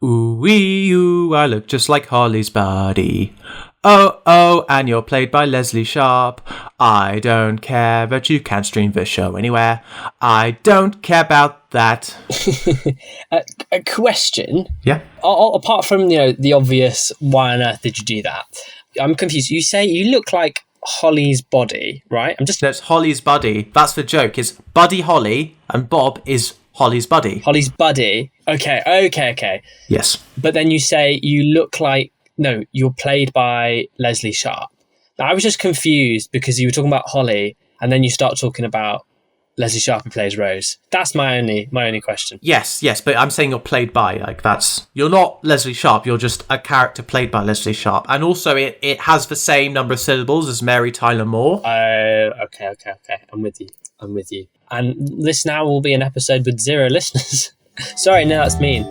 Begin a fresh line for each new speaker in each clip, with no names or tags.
Ooh-wee, ooh, I look just like Holly's buddy. Oh, oh, and you're played by Leslie Sharp. I don't care, but you can stream the show anywhere. I don't care about that.
A question.
Yeah.
Apart from, the obvious, why on earth did you do that? I'm confused. You say you look like Holly's body, right?
No, it's Holly's buddy. That's the joke. It's Buddy Holly, and Bob is Holly's buddy.
Holly's buddy. Okay.
Yes.
But then you say you look like... No, you're played by Leslie Sharp. Now, I was just confused because you were talking about Holly, and then you start talking about Leslie Sharp who plays Rose. That's my only question.
Yes, but I'm saying you're played by, you're not Leslie Sharp, you're just a character played by Leslie Sharp. And also it has the same number of syllables as Mary Tyler Moore.
Oh, okay. I'm with you. And this now will be an episode with 0 listeners. Sorry, no, that's mean.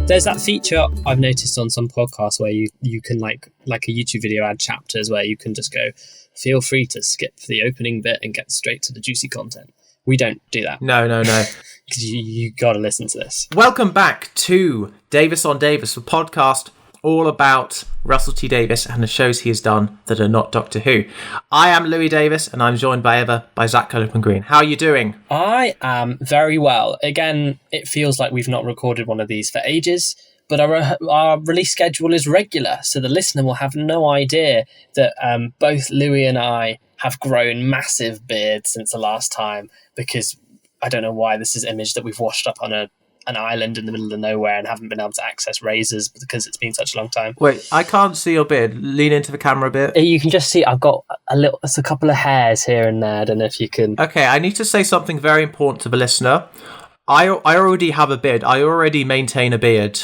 There's that feature I've noticed on some podcasts where you can like a YouTube video add chapters where you can just go, feel free to skip the opening bit and get straight to the juicy content. We don't do that.
No.
Because you got to listen to this.
Welcome back to Davis on Davis, the podcast all about Russell T Davies and the shows he has done that are not Doctor Who. I am Louis Davis, and I'm joined by Zac and Louis. How are you doing?
I am very well. Again, it feels like we've not recorded one of these for ages, but our release schedule is regular, so the listener will have no idea that both Louis and I have grown massive beards since the last time, because I don't know why this is an image that we've washed up on an island in the middle of nowhere and haven't been able to access razors because it's been such a long time.
Wait, I can't see your beard. Lean into the camera a bit.
You can just see I've got a couple of hairs here and there. I don't know if you can...
Okay, I need to say something very important to the listener. I already have a beard. I already maintain a beard.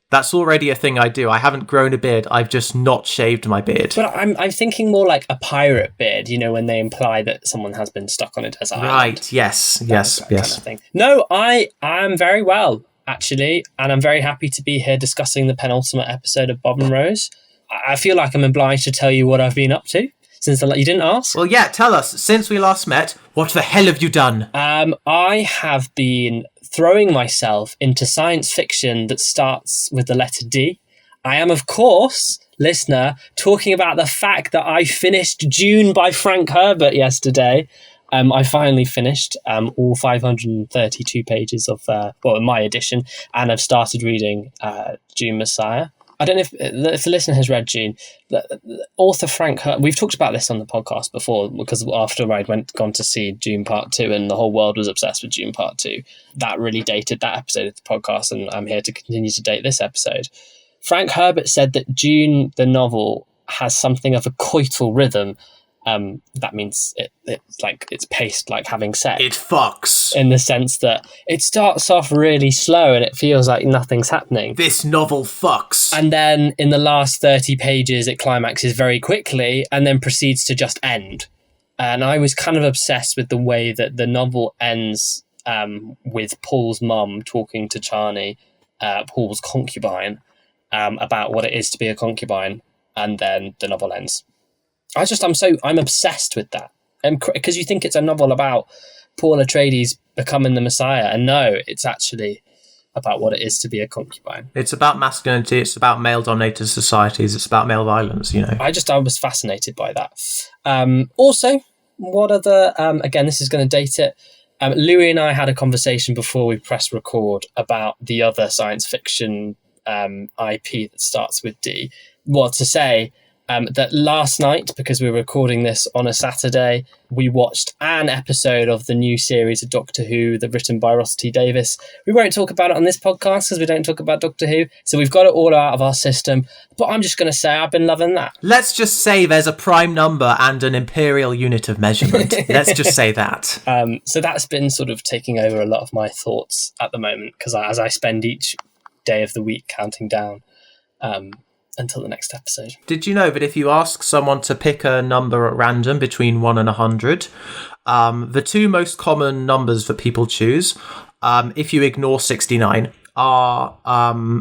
That's already a thing I do. I haven't grown a beard. I've just not shaved my beard.
But I'm thinking more like a pirate beard, when they imply that someone has been stuck on a desert island.
Right, yes.
Kind of thing. No, I am very well, actually, and I'm very happy to be here discussing the penultimate episode of Bob and Rose. I feel like I'm obliged to tell you what I've been up to, since you didn't ask.
Well, yeah, tell us. Since we last met, what the hell have you done?
I have been throwing myself into science fiction that starts with the letter D. I am, of course, listener, talking about the fact that I finished Dune by Frank Herbert yesterday. I finally finished all 532 pages of my edition, and I've started reading Dune Messiah. I don't know if the listener has read Dune. The author Frank Herbert, we've talked about this on the podcast before, because after I'd gone to see Dune Part 2 and the whole world was obsessed with Dune Part 2, that really dated that episode of the podcast, and I'm here to continue to date this episode. Frank Herbert said that Dune, the novel, has something of a coital rhythm. That means it's paced like having sex.
It fucks.
In the sense that it starts off really slow and it feels like nothing's happening.
This novel fucks.
And then in the last 30 pages, it climaxes very quickly and then proceeds to just end. And I was kind of obsessed with the way that the novel ends with Paul's mum talking to Chani, Paul's concubine, about what it is to be a concubine. And then the novel ends. I'm obsessed with that. Because you think it's a novel about Paul Atreides becoming the Messiah. And no, it's actually about what it is to be a concubine.
It's about masculinity. It's about male-dominated societies. It's about male violence,
I was fascinated by that. Also, what other... again, this is going to date it. Louis and I had a conversation before we pressed record about the other science fiction IP that starts with D. What to say... that last night, because we were recording this on a Saturday, we watched an episode of the new series of Doctor Who, written by Russell T Davies. We won't talk about it on this podcast because we don't talk about Doctor Who, so we've got it all out of our system. But I'm just going to say I've been loving that.
Let's just say there's a prime number and an imperial unit of measurement. Let's just say that.
So that's been sort of taking over a lot of my thoughts at the moment, because as I spend each day of the week counting down until the next episode.
Did you know that if you ask someone to pick a number at random between 1 and 100, the two most common numbers that people choose, if you ignore 69, are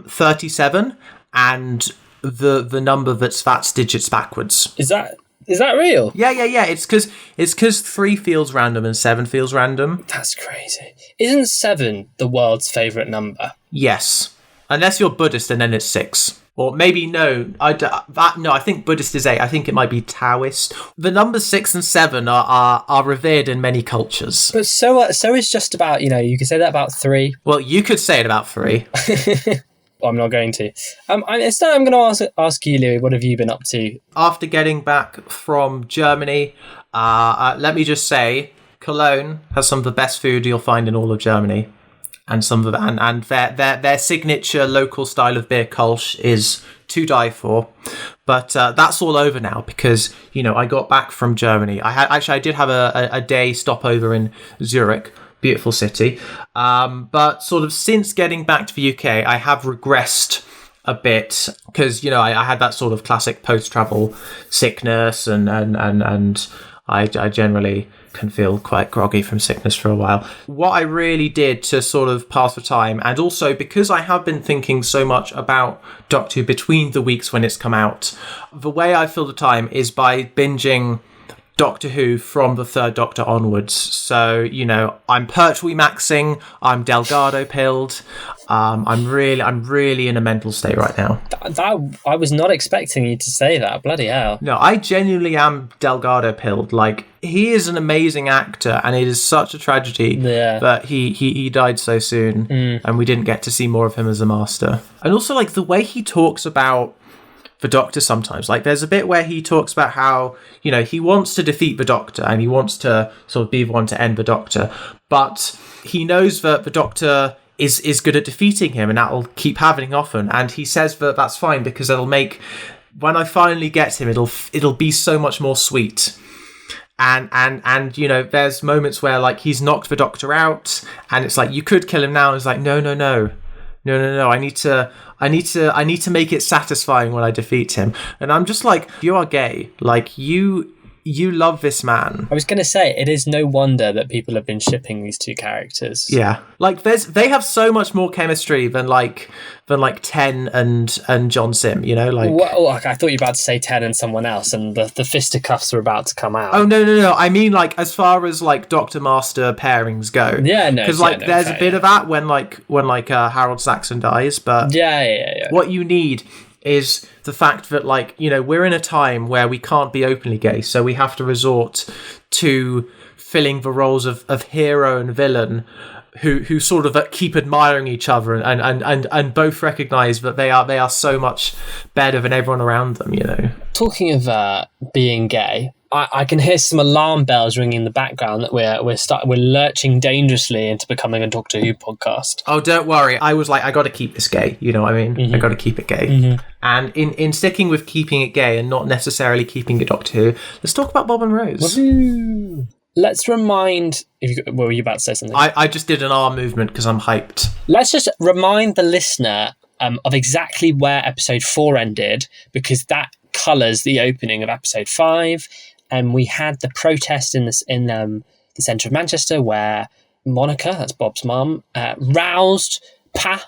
37, and the number that's digits backwards.
Is that real?
Yeah. It's because 3 feels random and 7 feels random.
That's crazy. Isn't 7 the world's favourite number?
Yes, unless you're Buddhist, and then it's 6. Or maybe no, I think Buddhist is 8. I think it might be Taoist. The numbers 6 and 7 are revered in many cultures.
But so is just about, you could say that about 3.
Well, you could say it about 3.
Well, I'm not going to. Instead, I'm going to ask you, Louis, what have you been up to?
After getting back from Germany, let me just say, Cologne has some of the best food you'll find in all of Germany. And some of and their signature local style of beer, Kolsch, is to die for. But that's all over now because I got back from Germany. I did have a day stopover in Zurich, beautiful city. But sort of since getting back to the UK, I have regressed a bit because I had that sort of classic post-travel sickness and I generally can feel quite groggy from sickness for a while. What I really did to sort of pass the time, and also because I have been thinking so much about Doctor Who between the weeks when it's come out, the way I fill the time is by binging Doctor Who from the Third Doctor onwards. So, I'm Pertwee maxing, I'm Delgado pilled, I'm really in a mental state right now.
That I was not expecting you to say that. Bloody hell.
No, I genuinely am Delgado pilled. Like, he is an amazing actor, and it is such a tragedy that he died so soon, and we didn't get to see more of him as a master. And also, like, the way he talks about the Doctor sometimes. Like, there's a bit where he talks about how, he wants to defeat the Doctor and he wants to sort of be the one to end the Doctor, but he knows that the Doctor is good at defeating him and that'll keep happening often. And he says that that's fine because it'll make, when I finally get him, it'll be so much more sweet. And there's moments where, like, he's knocked the Doctor out and it's like, you could kill him now. And it's like, no. I need to make it satisfying when I defeat him. And I'm just like, you are gay. Like, you love this man.
I was going to say, it is no wonder that people have been shipping these two characters.
Yeah. Like, they have so much more chemistry than Ten and John Sim, like...
Well, I thought you were about to say Ten and someone else, and the fisticuffs were about to come out.
Oh, no. I mean, like, as far as, like, Doctor Master pairings go.
Yeah, no.
Because, there's a bit of that when Harold Saxon dies, but...
Yeah.
What you need is the fact that, like, we're in a time where we can't be openly gay, so we have to resort to filling the roles of hero and villain who sort of keep admiring each other and both recognise that they are so much better than everyone around them,
Talking of being gay, I can hear some alarm bells ringing in the background that we're lurching dangerously into becoming a Doctor Who podcast.
Oh, don't worry. I was like, I got to keep this gay. You know what I mean? Mm-hmm. I got to keep it gay. Mm-hmm. And in sticking with keeping it gay and not necessarily keeping it Doctor Who, let's talk about Bob and Rose.
Woo-hoo. Let's remind... What were you about to say something?
I just did an R movement because I'm hyped.
Let's just remind the listener of exactly where episode 4 ended, because that colours the opening of episode 5. And we had the protest in the centre of Manchester where Monica, that's Bob's mum, roused Pa,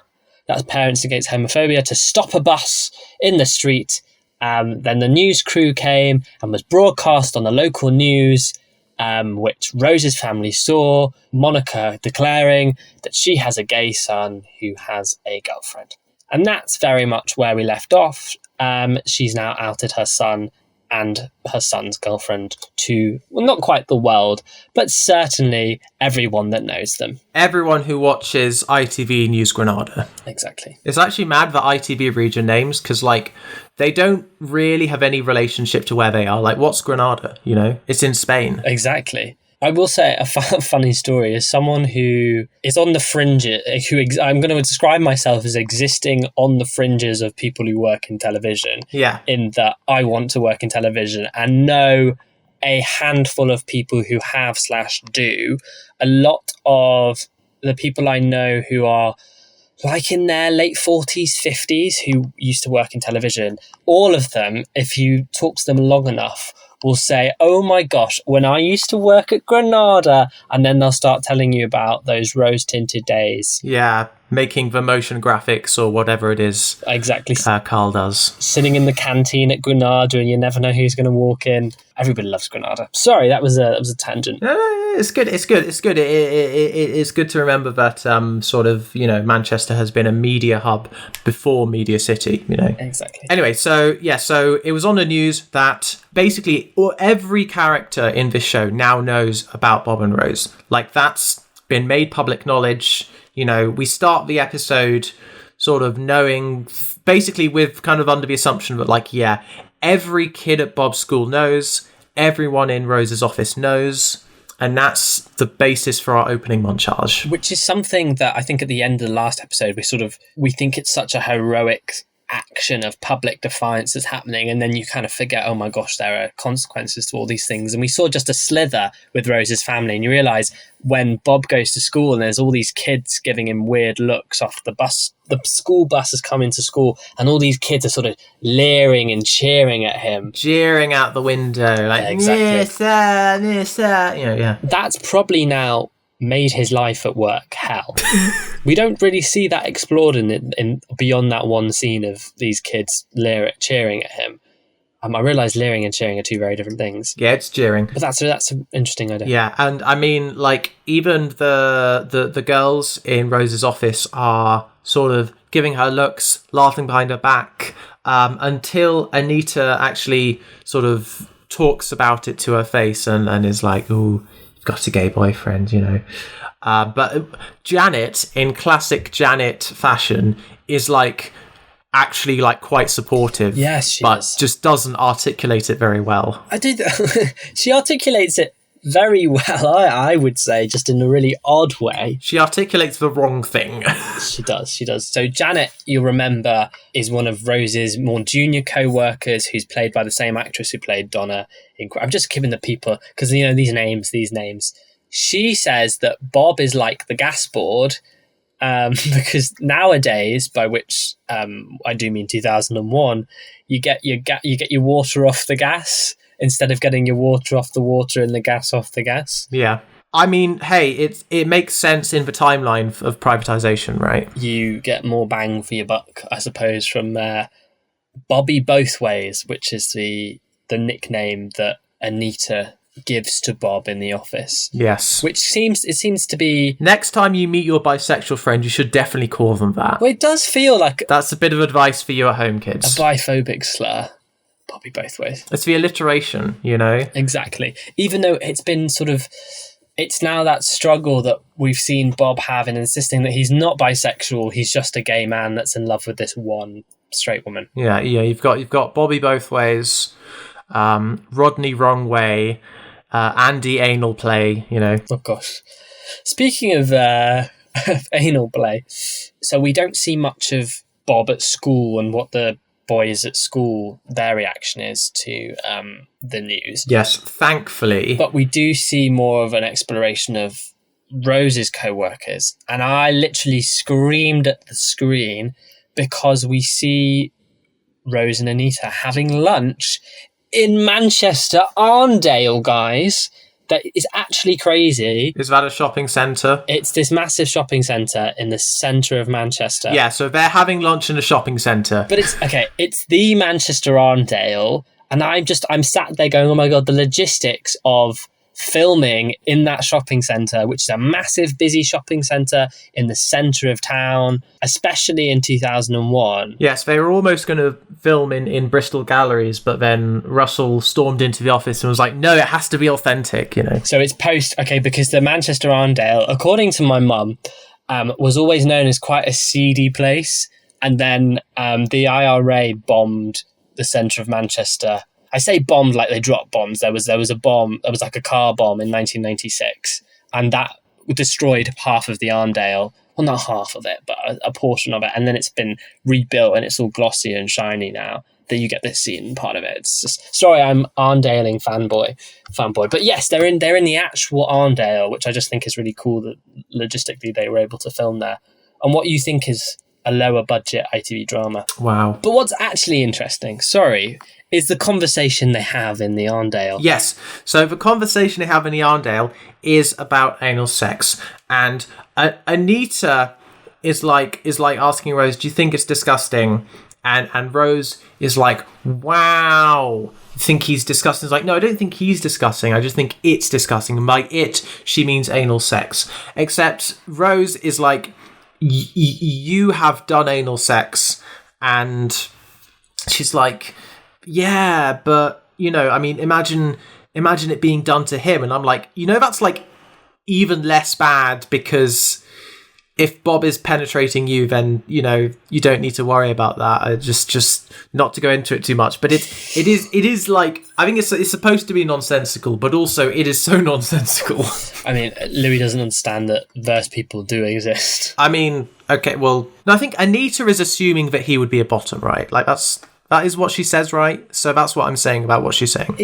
that's Parents Against Homophobia, to stop a bus in the street. Then the news crew came and was broadcast on the local news, which Rose's family saw, Monica declaring that she has a gay son who has a girlfriend. And that's very much where we left off. She's now outed her son and her son's girlfriend to, well, not quite the world, but certainly everyone that knows them.
Everyone who watches ITV News Granada.
Exactly.
It's actually mad that ITV region names, because, like, they don't really have any relationship to where they are. Like, what's Granada? It's in Spain.
Exactly. I will say a funny story is someone who is on the fringes, I'm going to describe myself as existing on the fringes of people who work in television.
Yeah.
In that I want to work in television and know a handful of people who have/do. A lot of the people I know who are like in their late 40s, 50s, who used to work in television, all of them, if you talk to them long enough, will say, oh my gosh, when I used to work at Granada, and then they'll start telling you about those rose-tinted days.
Yeah, making the motion graphics or whatever it is.
Exactly.
Carl does.
Sitting in the canteen at Granada, and you never know who's going to walk in. Everybody loves Granada. Sorry, that was a tangent.
It's good. It's good to remember that sort of, Manchester has been a media hub before Media City,
Exactly.
Anyway, so it was on the news that basically every character in this show now knows about Bob and Rose. Like, that's been made public knowledge. We start the episode sort of knowing, basically with kind of under the assumption that, every kid at Bob's school knows, everyone in Rose's office knows, and that's the basis for our opening montage. Which
is something that I think at the end of the last episode, we think it's such a heroic action of public defiance that's happening, and then you kind of forget, oh my gosh, there are consequences to all these things. And we saw just a slither with Rose's family, and you realise when Bob goes to school and there's all these kids giving him weird looks off the bus, the school bus has come into school, and all these kids are sort of leering and cheering at him,
jeering out the window, like, yes sir, yes sir.
That's probably now made his life at work hell. We don't really see that explored in beyond that one scene of these kids cheering at him. I realise leering and cheering are two very different things.
Yeah, it's jeering.
But that's an interesting idea.
Yeah, and I mean, like, even the girls in Rose's office are sort of giving her looks, laughing behind her back, until Anita actually sort of talks about it to her face and is like, ooh, got a gay boyfriend, but Janet, in classic Janet fashion, is actually quite supportive.
Yes, she
but
is.
Just doesn't articulate it very well.
She articulates it very well, I would say, just in a really odd way.
She articulates the wrong thing.
She does. So Janet, you'll remember, is one of Rose's more junior co-workers, who's played by the same actress who played Donna in... I'm just giving the people, because, these names. She says that Bob is like the gas board, because nowadays, by which I do mean 2001, you get your water off the gas instead of getting your water off the water and the gas off the gas.
Yeah. I mean, hey, it makes sense in the timeline of privatisation, right?
You get more bang for your buck, I suppose, from Bobby Bothways, which is the nickname that Anita gives to Bob in the office.
Yes.
Which seems to be...
Next time you meet your bisexual friend, you should definitely call them that.
Well, it does feel like...
That's a bit of advice for you at home, kids.
A biphobic slur. Bobby Bothways.
It's the alliteration,
Exactly. Even though it's been sort of... It's now that struggle that we've seen Bob have in insisting that he's not bisexual, he's just a gay man that's in love with this one straight woman.
Yeah. You've got Bobby Bothways, Rodney Wrong Way, Andy Anal Play,
Oh gosh. Speaking of anal play, so we don't see much of Bob at school and what the boys at school, their reaction is to the news.
Yes, thankfully.
But we do see more of an exploration of Rose's co-workers, and I literally screamed at the screen because we see Rose and Anita having lunch in Manchester Arndale, guys. That is actually crazy.
Is that a shopping centre?
It's this massive shopping centre in the centre of Manchester.
Yeah, so they're having lunch in a shopping centre.
But it's the Manchester Arndale, and I'm sat there going, oh my God, the logistics of filming in that shopping centre, which is a massive, busy shopping centre in the centre of town, especially in 2001.
Yes, they were almost going to film in Bristol Galleries, but then Russell stormed into the office and was like, no, it has to be authentic,
So it's because the Manchester Arndale, according to my mum, was always known as quite a seedy place. And then the IRA bombed the centre of Manchester. I say bombed like they dropped bombs. There was a bomb. There was like a car bomb in 1996, and that destroyed half of the Arndale. Well, not half of it, but a portion of it. And then it's been rebuilt, and it's all glossy and shiny now. That you get this scene part of it. It's just, sorry, I'm Arndaling fanboy. But yes, they're in the actual Arndale, which I just think is really cool that logistically they were able to film there. And what you think is a lower budget ITV drama.
Wow.
But what's actually interesting, is the conversation they have in the Arndale.
Yes. So the conversation they have in the Arndale is about anal sex. And Anita is like asking Rose, do you think it's disgusting? And Rose is like, wow, you think he's disgusting? It's like, no, I don't think he's disgusting. I just think it's disgusting. And by it, she means anal sex. Except Rose is like, you have done anal sex. And she's like, yeah, but, you know, I mean, imagine it being done to him. And I'm like, you know, that's like even less bad, because if Bob is penetrating you, then, you know, you don't need to worry about that. Just not to go into it too much, but it is like, I think it's supposed to be nonsensical, but also it is so nonsensical.
I mean, Louis doesn't understand that verse people do exist.
I mean, okay, well, no, I think Anita is assuming that he would be a bottom, right? Like that is what she says, right? So that's what I'm saying about what she's saying.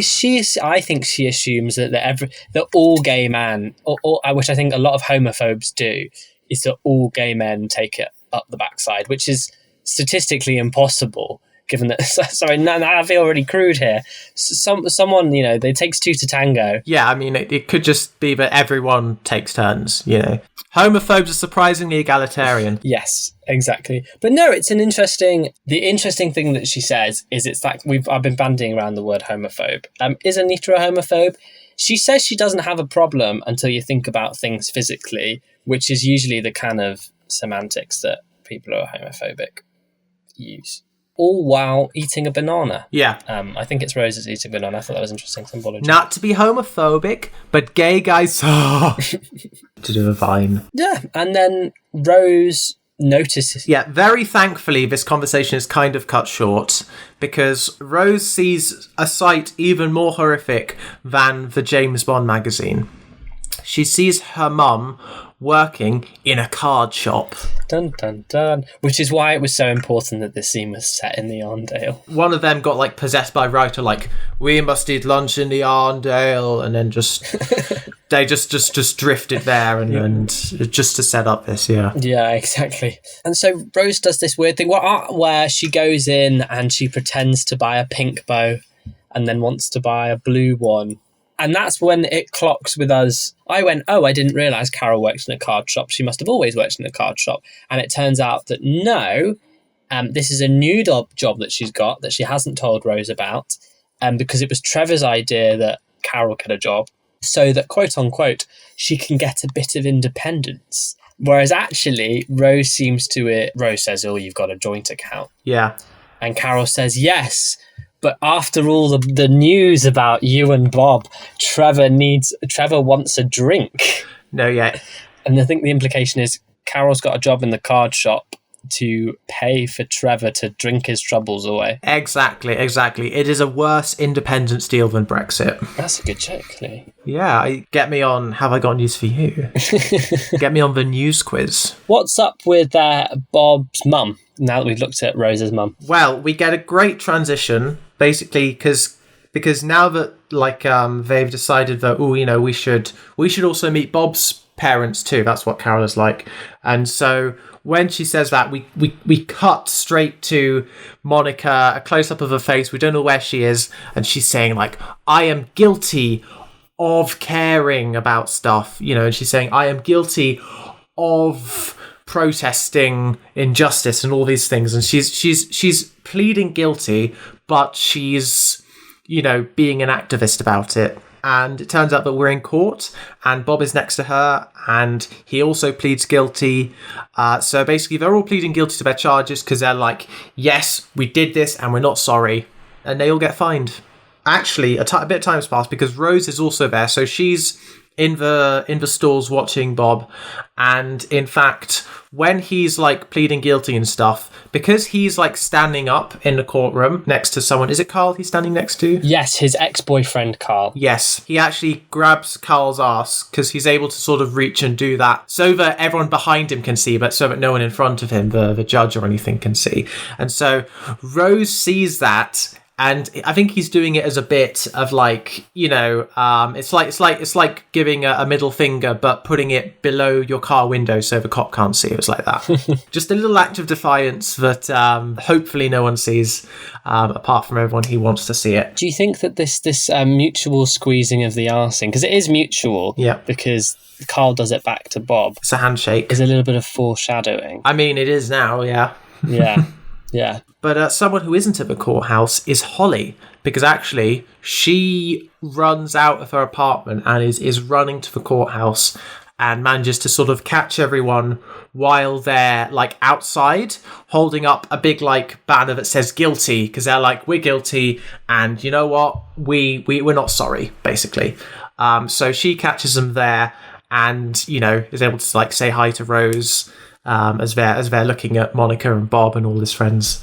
I think she assumes that all gay men, or which I think a lot of homophobes do, is that all gay men take it up the backside, which is statistically impossible, given that... Sorry, now I feel really crude here. Someone, you know, it takes two to tango.
Yeah, I mean, it could just be that everyone takes turns, you know. Homophobes are surprisingly egalitarian.
Yes, exactly. But no, it's an interesting... The interesting thing that she says is it's like... I've been bandying around the word homophobe. Is Anita a homophobe? She says she doesn't have a problem until you think about things physically, which is usually the kind of semantics that people who are homophobic use. All while eating a banana.
Yeah.
I think it's Rose that's eating a banana. I thought that was interesting symbology.
Not to be homophobic, but gay guys... to do a vine.
Yeah, and then Rose... notices.
Yeah, very thankfully, this conversation is kind of cut short, because Rose sees a sight even more horrific than the James Bond magazine. She sees her mum working in a card shop.
Dun, dun, dun. Which is why it was so important that this scene was set in the Arndale.
One of them got, like, possessed by Writer, like, we must eat lunch in the Arndale, and then just... They just drifted there and just to set up this, yeah. Yeah,
exactly. And so Rose does this weird thing where she goes in and she pretends to buy a pink bow and then wants to buy a blue one. And that's when it clocks with us. I went, oh, I didn't realise Carol works in a card shop. She must have always worked in a card shop. And it turns out that no, this is a new job that she's got that she hasn't told Rose about, because it was Trevor's idea that Carol get a job, so that, quote unquote, she can get a bit of independence. Whereas actually, Rose says, oh, you've got a joint account.
Yeah.
And Carol says, yes, but after all the news about you and Bob, Trevor wants a drink.
No, yeah.
And I think the implication is Carol's got a job in the card shop to pay for Trevor to drink his troubles away.
Exactly. It is a worse independence deal than Brexit.
That's a good joke, Lee.
Yeah, get me on Have I Got News for You? Get me on the news quiz.
What's up with Bob's mum, now that we've looked at Rose's mum?
Well, we get a great transition, basically, because now that they've decided that, oh, you know, we should also meet Bob's parents too. That's what Carol is like. And so when she says that, we cut straight to Monica, a close-up of her face. We don't know where she is. And she's saying, like, I am guilty of caring about stuff, you know, and she's saying, I am guilty of protesting injustice and all these things. And she's pleading guilty, but she's, you know, being an activist about it. And it turns out that we're in court and Bob is next to her and he also pleads guilty. So basically they're all pleading guilty to their charges because they're like, yes, we did this and we're not sorry. And they all get fined. Actually, a bit of time has passed because Rose is also there. So she's in the stalls watching Bob. And in fact, when he's like pleading guilty and stuff, because he's like standing up in the courtroom next to someone. Is it Carl he's standing next to?
Yes, his ex-boyfriend Carl.
Yes, he actually grabs Carl's ass because he's able to sort of reach and do that so that everyone behind him can see, but so that no one in front of him, the judge or anything, can see. And so Rose sees that And I think he's doing it as a bit of like, it's like giving a middle finger, but putting it below your car window so the cop can't see. It was like that. Just a little act of defiance that hopefully no one sees, apart from everyone who wants to see it.
Do you think that this mutual squeezing of the arsing, because it is mutual, because Carl does it back to Bob.
It's a handshake.
Is a little bit of foreshadowing.
I mean, it is now, yeah.
Yeah. Yeah.
But someone who isn't at the courthouse is Holly, because actually she runs out of her apartment and is running to the courthouse and manages to sort of catch everyone while they're like outside holding up a big like banner that says guilty, because they're like, we're guilty and you know what, we're not sorry, basically. So she catches them there and, is able to like say hi to Rose, as they're looking at Monica and Bob and all his friends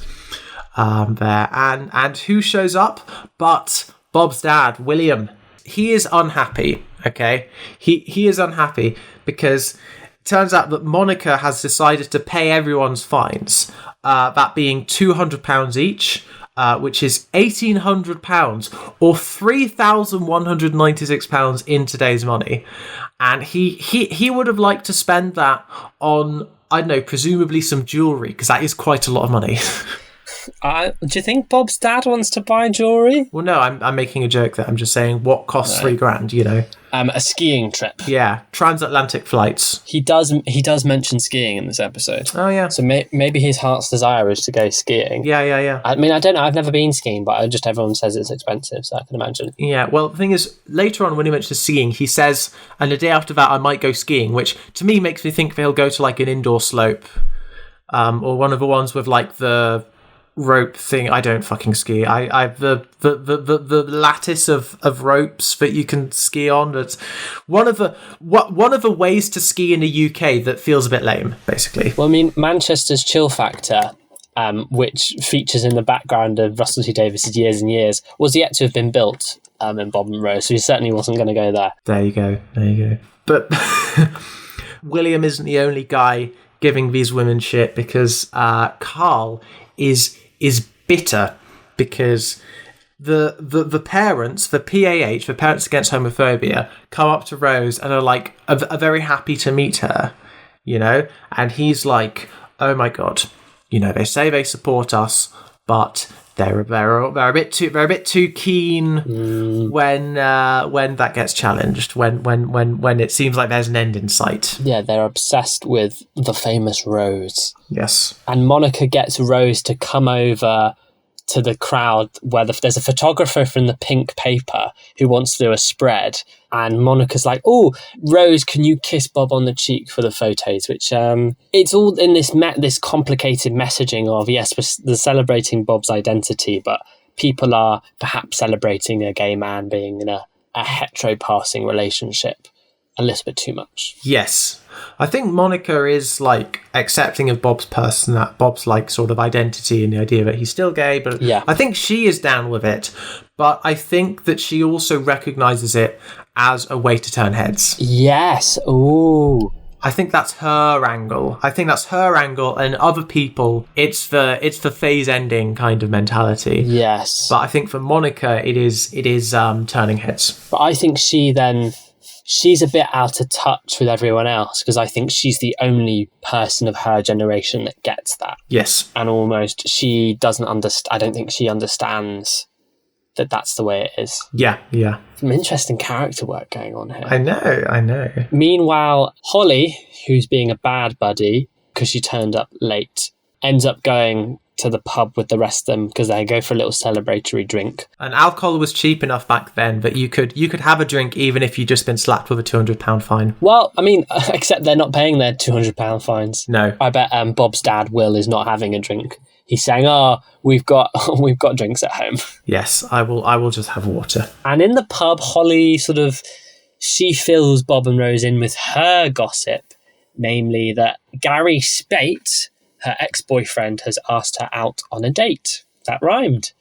there. And who shows up but Bob's dad, William. He is unhappy, okay? He is unhappy because it turns out that Monica has decided to pay everyone's fines, that being £200 each, which is £1,800 or £3,196 in today's money. And he would have liked to spend that on, I don't know, presumably some jewellery, because that is quite a lot of money.
Do you think Bob's dad wants to buy jewellery?
Well, no, I'm making a joke there. I'm just saying what costs $3,000,
A skiing trip.
Yeah, transatlantic flights.
He does mention skiing in this episode.
Oh, yeah.
So maybe his heart's desire is to go skiing.
Yeah.
I mean, I don't know. I've never been skiing, but everyone says it's expensive, so I can imagine.
Yeah, well, the thing is, later on when he mentions skiing, he says, and the day after that I might go skiing, which to me makes me think that he'll go to like an indoor slope, or one of the ones with like the rope thing. I don't fucking ski. I the lattice of ropes that you can ski on. That's one of the ways to ski in the UK that feels a bit lame, basically.
Well, I mean, Manchester's Chill Factor, which features in the background of Russell T Davies' Years and Years, was yet to have been built in Bob and Rose, so he certainly wasn't going to go there.
There you go. But William isn't the only guy giving these women shit, because Carl is bitter because the parents, the PAH, the Parents Against Homophobia, come up to Rose and are very happy to meet her, and he's like, oh my god, they say they support us, but they're a bit too keen when that gets challenged, when it seems like there's an end in sight.
Yeah, they're obsessed with the famous Rose.
Yes.
And Monica gets Rose to come over to the crowd where there's a photographer from the Pink Paper who wants to do a spread, and Monica's like, oh, Rose, can you kiss Bob on the cheek for the photos? Which it's all in this complicated messaging of, yes, we're celebrating Bob's identity, but people are perhaps celebrating a gay man being in a hetero-passing relationship a little bit too much.
Yes. I think Monica is like accepting of Bob's Bob's like sort of identity and the idea that he's still gay, but yeah. I think she is down with it, but I think that she also recognizes it as a way to turn heads.
Yes. Ooh.
I think that's her angle. And other people, it's the phase ending kind of mentality.
Yes.
But I think for Monica, it is turning heads.
But I think she's a bit out of touch with everyone else, because I think she's the only person of her generation that gets that.
Yes.
And almost she doesn't understand. I don't think she understands that that's the way it is.
Yeah.
Some interesting character work going on here.
I know.
Meanwhile, Holly, who's being a bad buddy because she turned up late, ends up going to the pub with the rest of them because they go for a little celebratory drink. And
alcohol was cheap enough back then that you could have a drink even if you'd just been slapped with a £200 fine.
Well, I mean, except they're not paying their £200 fines.
No.
I bet Bob's dad, Will, is not having a drink. He's saying, we've got drinks at home.
Yes, I will just have water.
And in the pub, Holly she fills Bob and Rose in with her gossip, namely that Gary Spate, her ex-boyfriend, has asked her out on a date. That rhymed.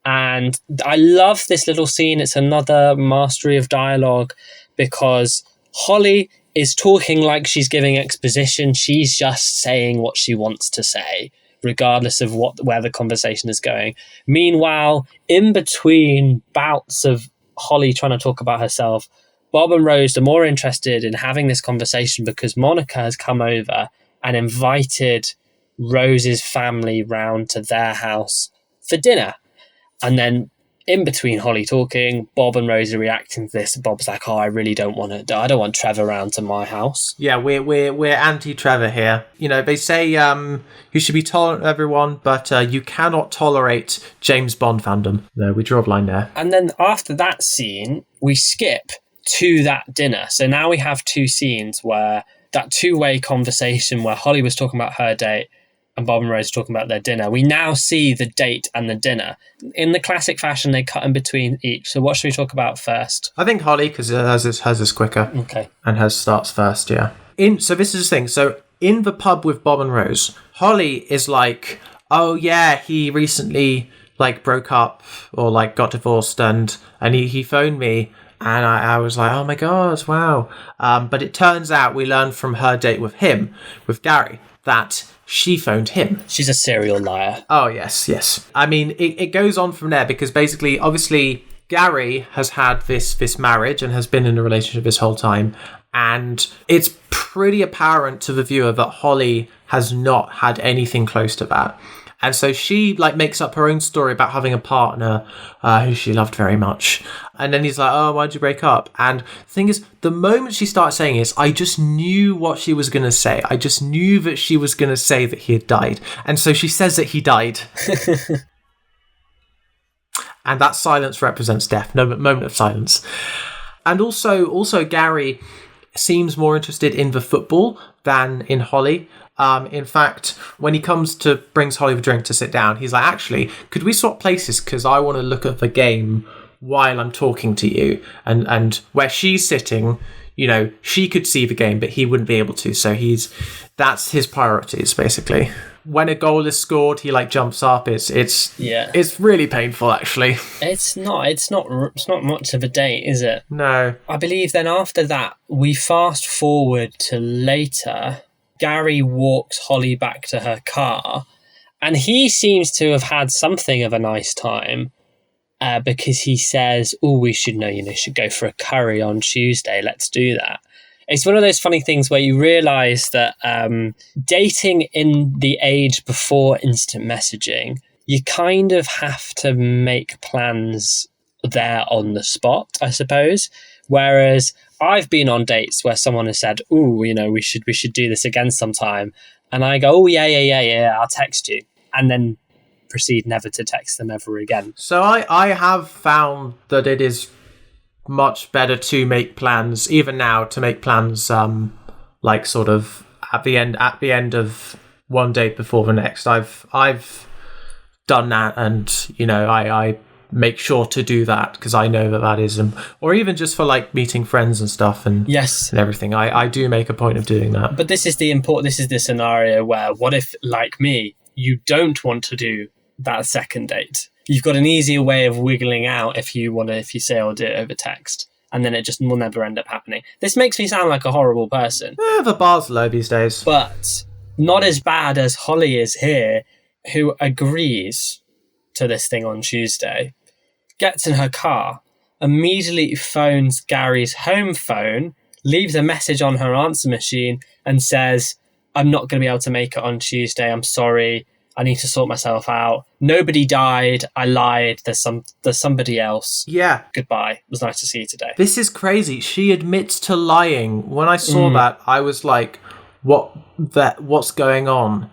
And I love this little scene. It's another mastery of dialogue, because Holly is talking like she's giving exposition. She's just saying what she wants to say, regardless of where the conversation is going. Meanwhile, in between bouts of Holly trying to talk about herself, Bob and Rose are more interested in having this conversation because Monica has come over and invited Rose's family round to their house for dinner. And then in between Holly talking, Bob and Rose are reacting to this. Bob's like, "Oh, I really don't want to. I don't want Trevor round to my house."
Yeah, we're anti-Trevor here. You know, they say you should be tolerant of everyone, but you cannot tolerate James Bond fandom. No, we draw a line there.
And then after that scene, we skip to that dinner. So now we have two scenes where that two-way conversation where Holly was talking about her date and Bob and Rose talking about their dinner. We now see the date and the dinner. In the classic fashion, they cut in between each. So what should we talk about first?
I think Holly, because hers is quicker.
Okay.
And hers starts first, yeah. So this is the thing. So in the pub with Bob and Rose, Holly is like, "Oh yeah, he recently like broke up or like got divorced and he phoned me." And I was like, "Oh my God, wow." But it turns out we learned from her date with him, with Gary, that she phoned him.
She's a serial liar.
Oh, yes. I mean, it goes on from there because basically, obviously, Gary has had this marriage and has been in a relationship this whole time. And it's pretty apparent to the viewer that Holly has not had anything close to that. And so she like makes up her own story about having a partner who she loved very much. And then he's like, "Oh, why'd you break up?" And the thing is, the moment she starts saying this, I just knew what she was going to say. I just knew that she was going to say that he had died. And so she says that he died. And that silence represents death. No moment of silence. And also Gary seems more interested in the football than in Holly. In fact, when he brings Holly the drink to sit down, he's like, "Actually, could we swap places? Because I want to look at the game while I'm talking to you." And where she's sitting, you know, she could see the game, but he wouldn't be able to. So that's his priorities, basically. When a goal is scored, he like jumps up. It's really painful, actually.
It's not much of a date, is it?
No.
I believe then after that, we fast forward to later. Gary walks Holly back to her car, and he seems to have had something of a nice time because he says, "Oh, we should go for a curry on Tuesday. Let's do that." It's one of those funny things where you realise that dating in the age before instant messaging, you kind of have to make plans there on the spot, I suppose. Whereas I've been on dates where someone has said, "Oh, you know, we should do this again sometime," and I go, "Oh yeah, I'll text you," and then proceed never to text them ever again.
So I have found that it is much better to make plans, even now, to make plans like sort of at the end of one date before the next. I've done that, and you know, I make sure to do that because I know that is or even just for like meeting friends and stuff and
yes,
and everything. I do make a point of doing that.
But this is the scenario where, what if, like me, you don't want to do that second date? You've got an easier way of wiggling out if you say, "I'll do it over text," and then it just will never end up happening. This makes me sound like a horrible person.
The bar's low these days.
But not as bad as Holly is here, who agrees to this thing on Tuesday, gets in her car, immediately phones Gary's home phone, leaves a message on her answer machine and says, "I'm not going to be able to make it on Tuesday. I'm sorry. I need to sort myself out. Nobody died. I lied. There's somebody else.
Yeah.
Goodbye. It was nice to see you today."
This is crazy. She admits to lying. When I saw that, I was like, what's going on?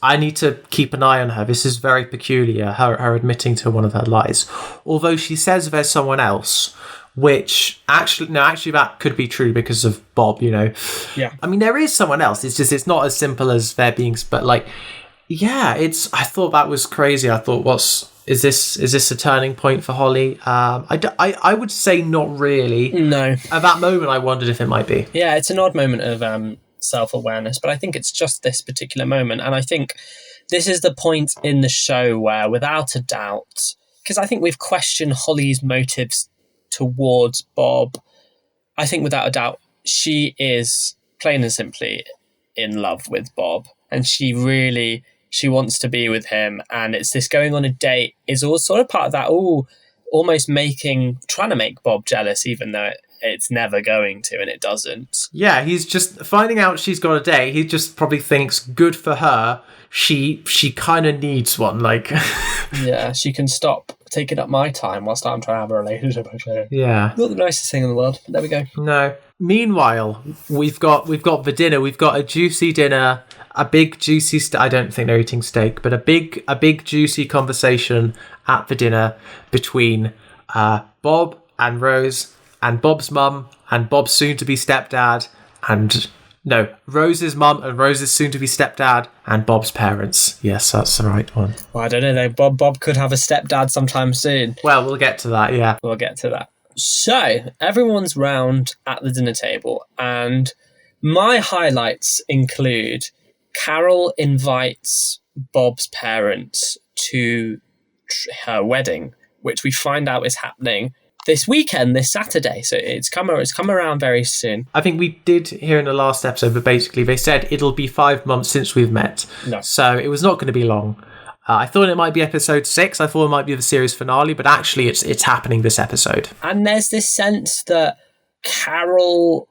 I need to keep an eye on her. This is very peculiar, her admitting to one of her lies. Although she says there's someone else, which actually that could be true because of Bob, you know.
Yeah.
I mean, there is someone else. It's just, it's not as simple as there being, but like, yeah, I thought that was crazy. I thought, is this a turning point for Holly? I would say not really.
No.
At that moment, I wondered if it might be.
Yeah, it's an odd moment of self-awareness, but I think it's just this particular moment. And I think this is the point in the show where, without a doubt, because I think we've questioned Holly's motives towards Bob, I think without a doubt, she is plain and simply in love with Bob. And she really she wants to be with him, and it's this going on a date is all sort of part of that. Almost trying to make Bob jealous, even though it's never going to, and it doesn't.
Yeah, he's just finding out she's got a date. He just probably thinks, good for her. She kind of needs one. Like,
yeah, she can stop taking up my time whilst I'm trying to have a relationship with her.
Yeah,
Not the nicest thing in the world. But there we go.
No. Meanwhile, we've got the dinner. We've got a juicy dinner, a big juicy. I don't think they're eating steak, but a big juicy conversation at the dinner between Bob and Rose and Bob's mum and Bob's soon-to-be stepdad and Rose's mum and Rose's soon-to-be stepdad and Bob's parents. Yes, that's the right one.
Well, I don't know though. Bob could have a stepdad sometime soon.
Well, we'll get to that. Yeah,
we'll get to that. So everyone's round at the dinner table, and my highlights include Carol invites Bob's parents to her wedding, which we find out is happening this weekend, this Saturday. So it's come around very soon.
I think we did hear in the last episode, but basically they said it'll be 5 months since we've met.
No.
So it was not going to be long. I thought it might be episode 6. I thought it might be the series finale, but actually it's happening this episode.
And there's this sense that Carol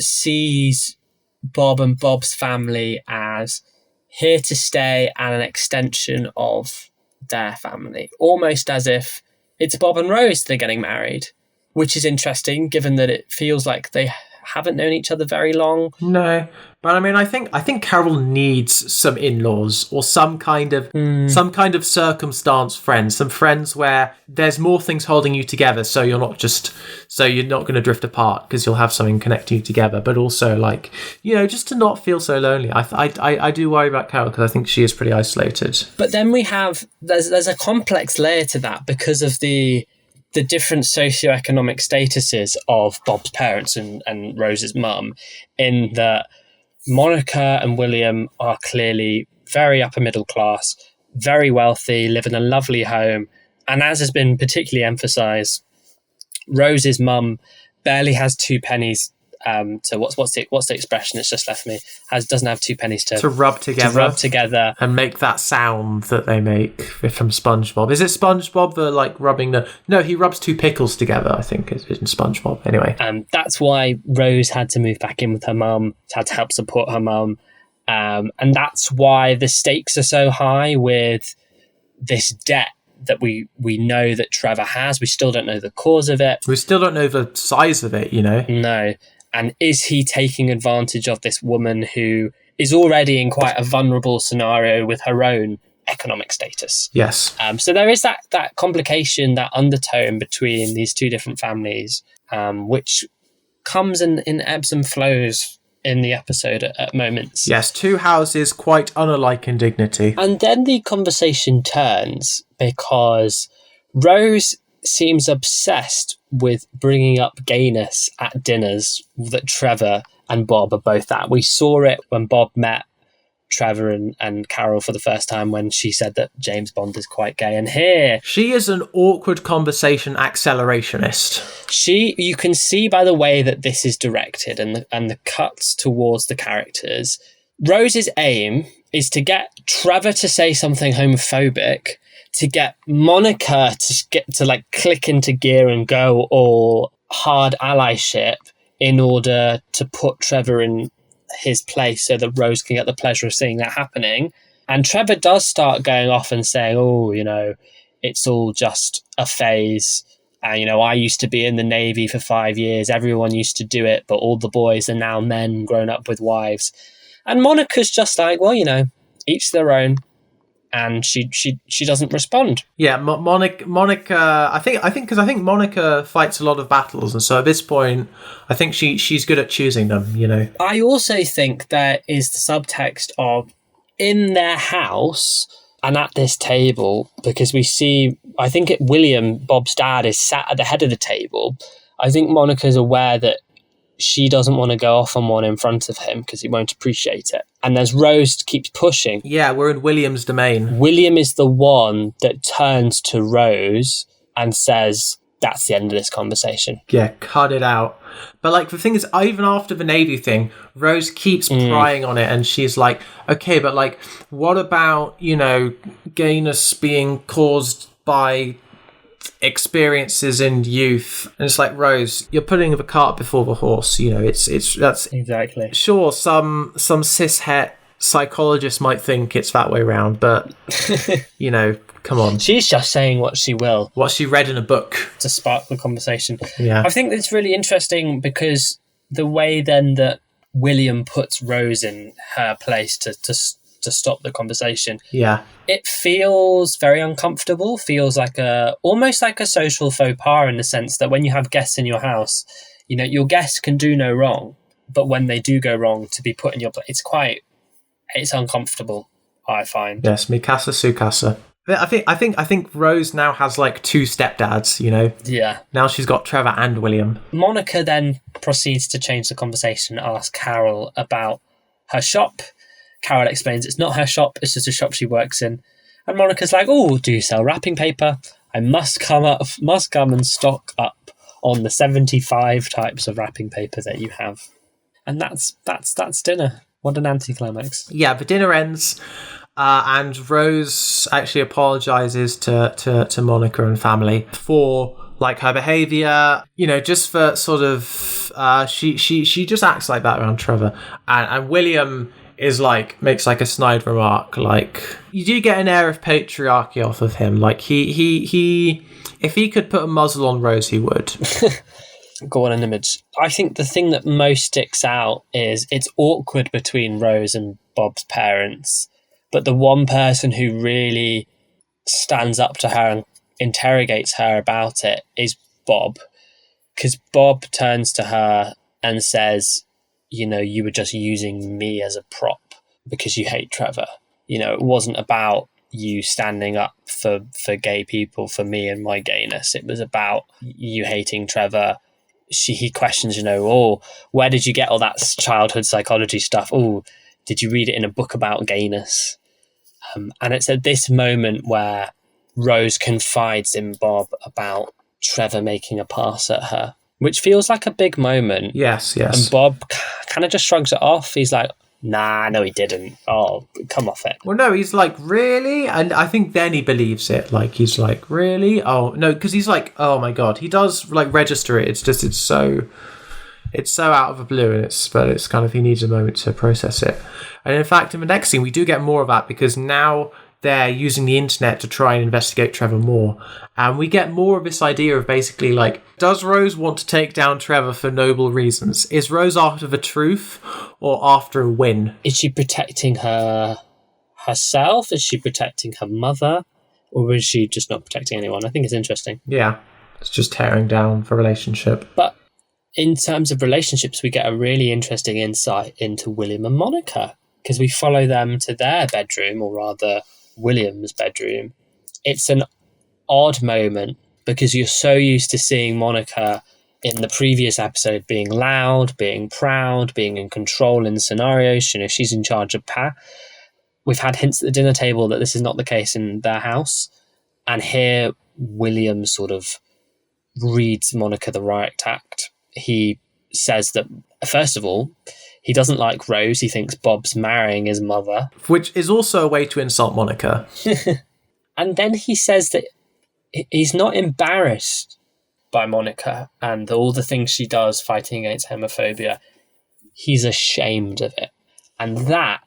sees Bob and Bob's family as here to stay and an extension of their family, almost as if it's Bob and Rose that are getting married, which is interesting given that it feels like they haven't known each other very long.
No, but I mean, I think Carol needs some in-laws or some kind of circumstance friends, some friends where there's more things holding you together, so you're not going to drift apart because you'll have something connecting you together, but also like, just to not feel so lonely. I do worry about Carol because I think she is pretty isolated.
But then there's a complex layer to that because of the different socioeconomic statuses of Bob's parents and Rose's mum, in that Monica and William are clearly very upper middle class, very wealthy, live in a lovely home. And as has been particularly emphasised, Rose's mum barely has 2 pennies. So what's the expression that's just left me? Doesn't have 2 pennies to
rub together and make that sound that they make from SpongeBob. Is it SpongeBob the like rubbing the? No, he rubs 2 pickles together. I think is in SpongeBob. Anyway,
that's why Rose had to move back in with her mum. Had to help support her mum, and that's why the stakes are so high with this debt that we know that Trevor has. We still don't know the cause of it.
We still don't know the size of it.
No. And is he taking advantage of this woman who is already in quite a vulnerable scenario with her own economic status?
Yes.
So there is that complication, that undertone between these 2 different families, which comes in ebbs and flows in the episode at moments.
Yes, 2 houses quite unalike in dignity.
And then the conversation turns because Rose seems obsessed with bringing up gayness at dinners that Trevor and Bob are both at. We saw it when Bob met Trevor and Carol for the first time when she said that James Bond is quite gay. And here
she is an awkward conversation accelerationist.
You can see by the way that this is directed and the cuts towards the characters. Rose's aim is to get Trevor to say something homophobic, to get Monica to like click into gear and go all hard allyship in order to put Trevor in his place so that Rose can get the pleasure of seeing that happening. And Trevor does start going off and saying, it's all just a phase. I used to be in the Navy for 5 years. Everyone used to do it, but all the boys are now men grown up with wives. And Monica's just like, each their own. And she doesn't respond.
Yeah, Monica. I think Monica fights a lot of battles, and so at this point, I think she's good at choosing them.
I also think there is the subtext of in their house and at this table, because we see. I think William, Bob's dad, is sat at the head of the table. I think Monica's aware that she doesn't want to go off on one in front of him because he won't appreciate it. And as Rose keeps pushing...
Yeah, we're in William's domain.
William is the one that turns to Rose and says, that's the end of this conversation.
Yeah, cut it out. But like the thing is, even after the Navy thing, Rose keeps prying on it, and she's like, okay, but like, what about, gayness being caused by experiences in youth? And it's like, Rose, you're putting the cart before the horse. That's
exactly.
Sure, some cishet psychologist might think it's that way around, but come on.
She's just saying what she will.
What she read in a book.
To spark the conversation.
Yeah.
I think it's really interesting because the way then that William puts Rose in her place to stop the conversation.
Yeah.
It feels very uncomfortable, feels like almost like a social faux pas, in the sense that when you have guests in your house, your guests can do no wrong, but when they do go wrong, to be put in your place, it's uncomfortable, I find.
Yes, mi casa su casa. I think Rose now has like two stepdads,
Yeah.
Now she's got Trevor and William.
Monica then proceeds to change the conversation and ask Carol about her shop. Carol explains it's not her shop, it's just a shop she works in. And Monica's like, oh, do you sell wrapping paper? I must come and stock up on the 75 types of wrapping paper that you have. And that's dinner. What an anticlimax.
Yeah, the dinner ends. And Rose actually apologizes to Monica and family for like her behavior, just for sort of she just acts like that around Trevor, and William is like makes like a snide remark, like, you do get an air of patriarchy off of him, like he if he could put a muzzle on Rose, he would.
Go on, an image. I think the thing that most sticks out is it's awkward between Rose and Bob's parents. But the one person who really stands up to her and interrogates her about it is Bob. Because Bob turns to her and says, you were just using me as a prop because you hate Trevor. It wasn't about you standing up for gay people, for me and my gayness. It was about you hating Trevor. He questions, where did you get all that childhood psychology stuff? Oh, did you read it in a book about gayness? And it's at this moment where Rose confides in Bob about Trevor making a pass at her, which feels like a big moment.
Yes.
And Bob kind of just shrugs it off. He's like, nah, no, he didn't. Oh, come off it.
Well, no, he's like, really? And I think then he believes it. Like, he's like, really? Oh, no, because he's like, oh my God. He does like register it. It's so out of the blue, but it's kind of, he needs a moment to process it. And in fact, in the next scene, we do get more of that, because now they're using the internet to try and investigate Trevor more. And we get more of this idea of basically like, does Rose want to take down Trevor for noble reasons? Is Rose after the truth or after a win?
Is she protecting herself? Is she protecting her mother? Or is she just not protecting anyone? I think it's interesting.
Yeah, it's just tearing down the relationship.
But in terms of relationships, we get a really interesting insight into William and Monica, because we follow them to their bedroom, or rather William's bedroom. It's an odd moment because you're so used to seeing Monica in the previous episode being loud, being proud, being in control in scenarios. She's in charge of Pat. We've had hints at the dinner table that this is not the case in their house. And here William sort of reads Monica the right act. He says that, first of all, he doesn't like Rose. He thinks Bob's marrying his mother.
Which is also a way to insult Monica.
And then he says that he's not embarrassed by Monica and all the things she does fighting against homophobia. He's ashamed of it. And that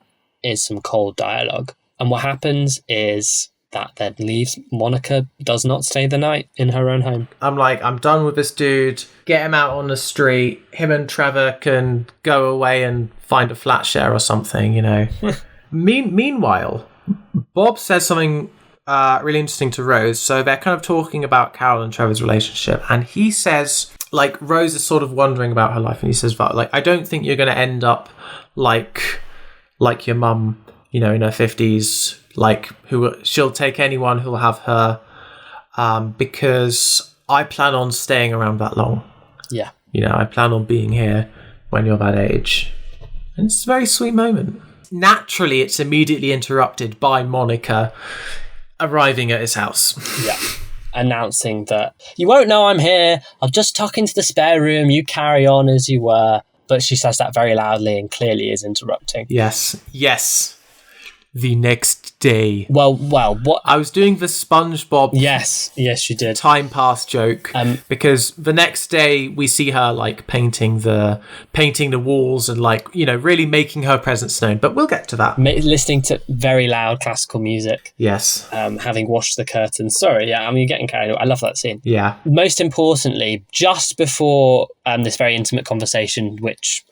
is some cold dialogue. And what happens is that then leaves Monica, does not stay the night in her own home.
I'm like, I'm done with this dude. Get him out on the street. Him and Trevor can go away and find a flat share or something, Meanwhile, Bob says something really interesting to Rose. So they're kind of talking about Carol and Trevor's relationship. And he says, like, Rose is sort of wondering about her life. And he says, like, I don't think you're going to end up like your mum, in her 50s. Like, she'll take anyone who'll have her, because I plan on staying around that long.
Yeah.
I plan on being here when you're that age. And it's a very sweet moment. Naturally, it's immediately interrupted by Monica arriving at his house.
Yeah. announcing that you won't know I'm here. I'll just tuck into the spare room. You carry on as you were. But she says that very loudly and clearly is interrupting.
Yes. The next day.
Well, what?
I was doing the SpongeBob.
Yes, you did.
Time pass joke, because the next day we see her like painting the walls and like, you know, really making her presence known. But we'll get to that.
Listening to very loud classical music.
Yes.
Having washed the curtains. Sorry, yeah, I mean, you're getting carried away. I love that scene.
Yeah.
Most importantly, just before this very intimate conversation, which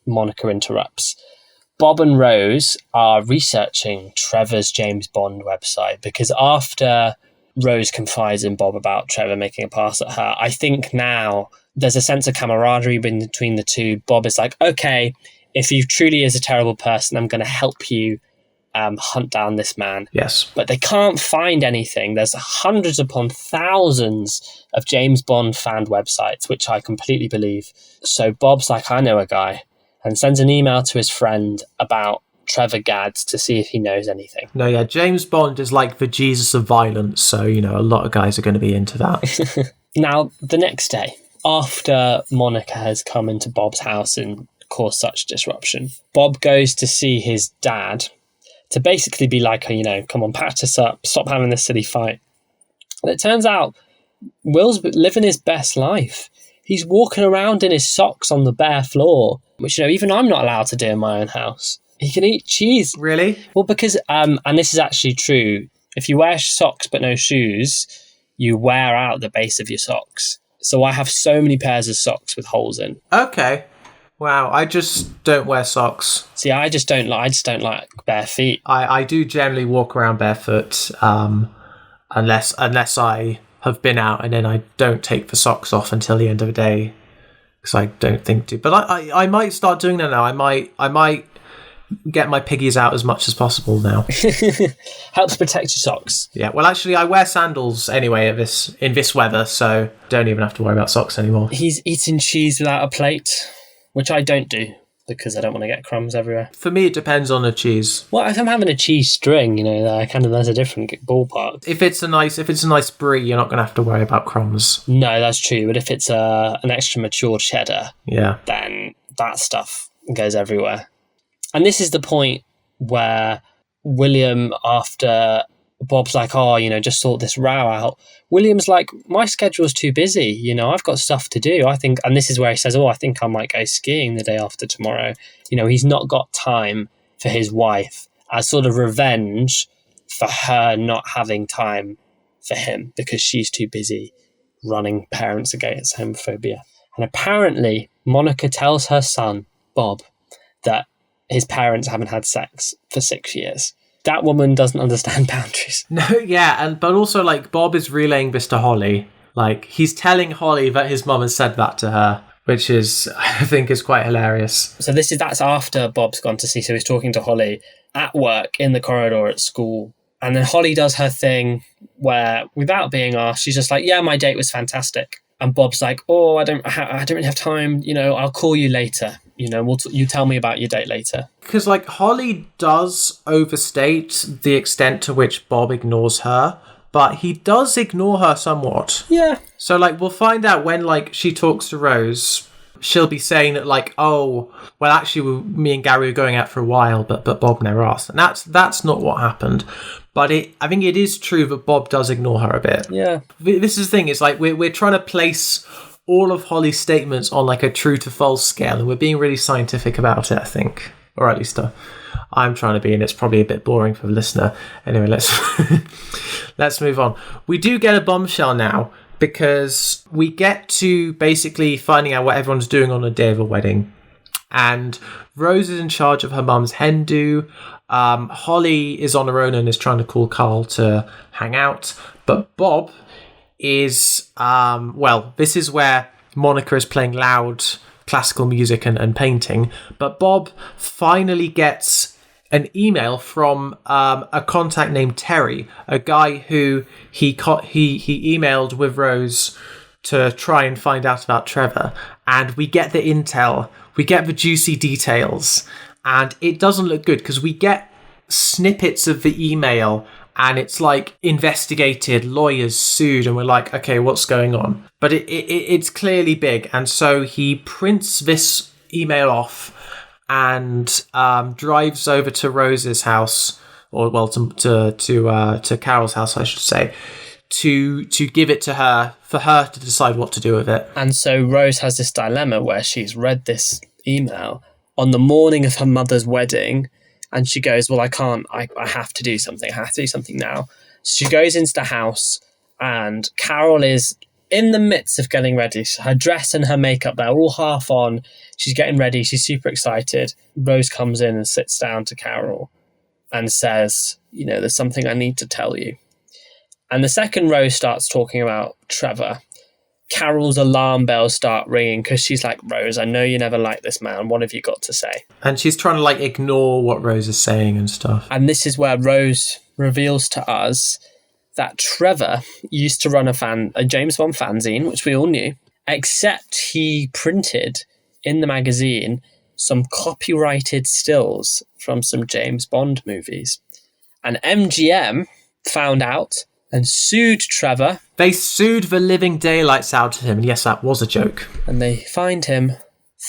Monica interrupts, Bob and Rose are researching Trevor's James Bond website, because after Rose confides in Bob about Trevor making a pass at her, I think now there's a sense of camaraderie between the two. Bob is like, okay, if he truly is a terrible person, I'm going to help you hunt down this man.
Yes.
But they can't find anything. There's hundreds upon thousands of James Bond fan websites, which I completely believe. So Bob's like, I know a guy, and sends an email to his friend about Trevor Gads to see if he knows anything.
No, yeah, James Bond is like the Jesus of violence, so, you know, a lot of guys are going to be into that.
Now, the next day, after Monica has come into Bob's house and caused such disruption, Bob goes to see his dad to basically be like, you know, come on, patch us up, stop having this silly fight. And it turns out Will's living his best life. He's walking around in his socks on the bare floor, which, you know, even I'm not allowed to do in my own house. He can eat cheese.
Really?
Well, because, and this is actually true, if you wear socks but no shoes, you wear out the base of your socks. So I have so many pairs of socks with holes in.
Okay. Wow, I just don't wear socks.
See, I just don't like bare feet.
I do generally walk around barefoot, unless I have been out, and then I don't take the socks off until the end of the day, because I don't think to. But I might start doing that now. I might get my piggies out as much as possible now.
Helps protect your socks.
Yeah, well, actually, I wear sandals anyway in this weather, so don't even have to worry about socks anymore. He's
eating cheese without a plate, which I don't do, because I don't want to get crumbs everywhere.
For me, it depends on the cheese.
Well, if I'm having a cheese string, you know, that's a different ballpark.
If it's a nice brie, you're not going to have to worry about crumbs.
No, that's true. But if it's an extra mature cheddar,
yeah,
then that stuff goes everywhere. And this is the point where William, after Bob's like, oh, you know, just sort this row out, William's like, my schedule's too busy, you know, I've got stuff to do, I think. And this is where he says, oh, I think I might go skiing the day after tomorrow. You know, he's not got time for his wife, as sort of revenge for her not having time for him because she's too busy running Parents Against Homophobia. And apparently Monica tells her son, Bob, that his parents haven't had sex for 6 years. That woman doesn't understand boundaries.
No, yeah, but also, like, Bob is relaying this to Holly. Like, he's telling Holly that his mum has said that to her, which is, I think, is quite hilarious.
So that's after Bob's gone to see, so he's talking to Holly at work, in the corridor at school. And then Holly does her thing where, without being asked, she's just like, yeah, my date was fantastic. And Bob's like, oh, I don't really have time, you know, I'll call you later. You know, you tell me about your date later.
Because, like, Holly does overstate the extent to which Bob ignores her, but he does ignore her somewhat.
Yeah.
So, like, we'll find out when, like, she talks to Rose, she'll be saying that, like, oh, well, actually, me and Gary were going out for a while, but Bob never asked. And that's not what happened. But I think it is true that Bob does ignore her a bit.
Yeah.
This is the thing. It's like we're trying to place all of Holly's statements on like a true to false scale, and we're being really scientific about it, I think. Or at least I'm trying to be, and it's probably a bit boring for the listener. Anyway, let's move on. We do get a bombshell now, because we get to basically finding out what everyone's doing on the day of a wedding. And Rose is in charge of her mum's hen do. Holly is on her own and is trying to call Carl to hang out. But Bob is, this is where Monica is playing loud classical music and painting. But Bob finally gets an email from a contact named Terry, a guy who he emailed with Rose to try and find out about Trevor. And we get the intel, we get the juicy details, and it doesn't look good because we get snippets of the email and it's like investigated, lawyers sued, and we're like, okay, what's going on? But it's clearly big, and so he prints this email off and drives over to Rose's house, or well, to Carol's house, I should say, to give it to her for her to decide what to do with it.
And so Rose has this dilemma where she's read this email on the morning of her mother's wedding, and she goes, well, I can't, I have to do something. I have to do something now. So she goes into the house, and Carol is in the midst of getting ready. Her dress and her makeup, they're all half on. She's getting ready. She's super excited. Rose comes in and sits down to Carol and says, there's something I need to tell you. And the second Rose starts talking about Trevor, Carol's alarm bells start ringing because she's like, Rose, I know you never liked this man. What have you got to say?
And she's trying to like ignore what Rose is saying and stuff.
And this is where Rose reveals to us that Trevor used to run a James Bond fanzine, which we all knew, except he printed in the magazine some copyrighted stills from some James Bond movies. And MGM found out and sued Trevor.
They sued the living daylights out of him, and yes, that was a joke.
And they fined him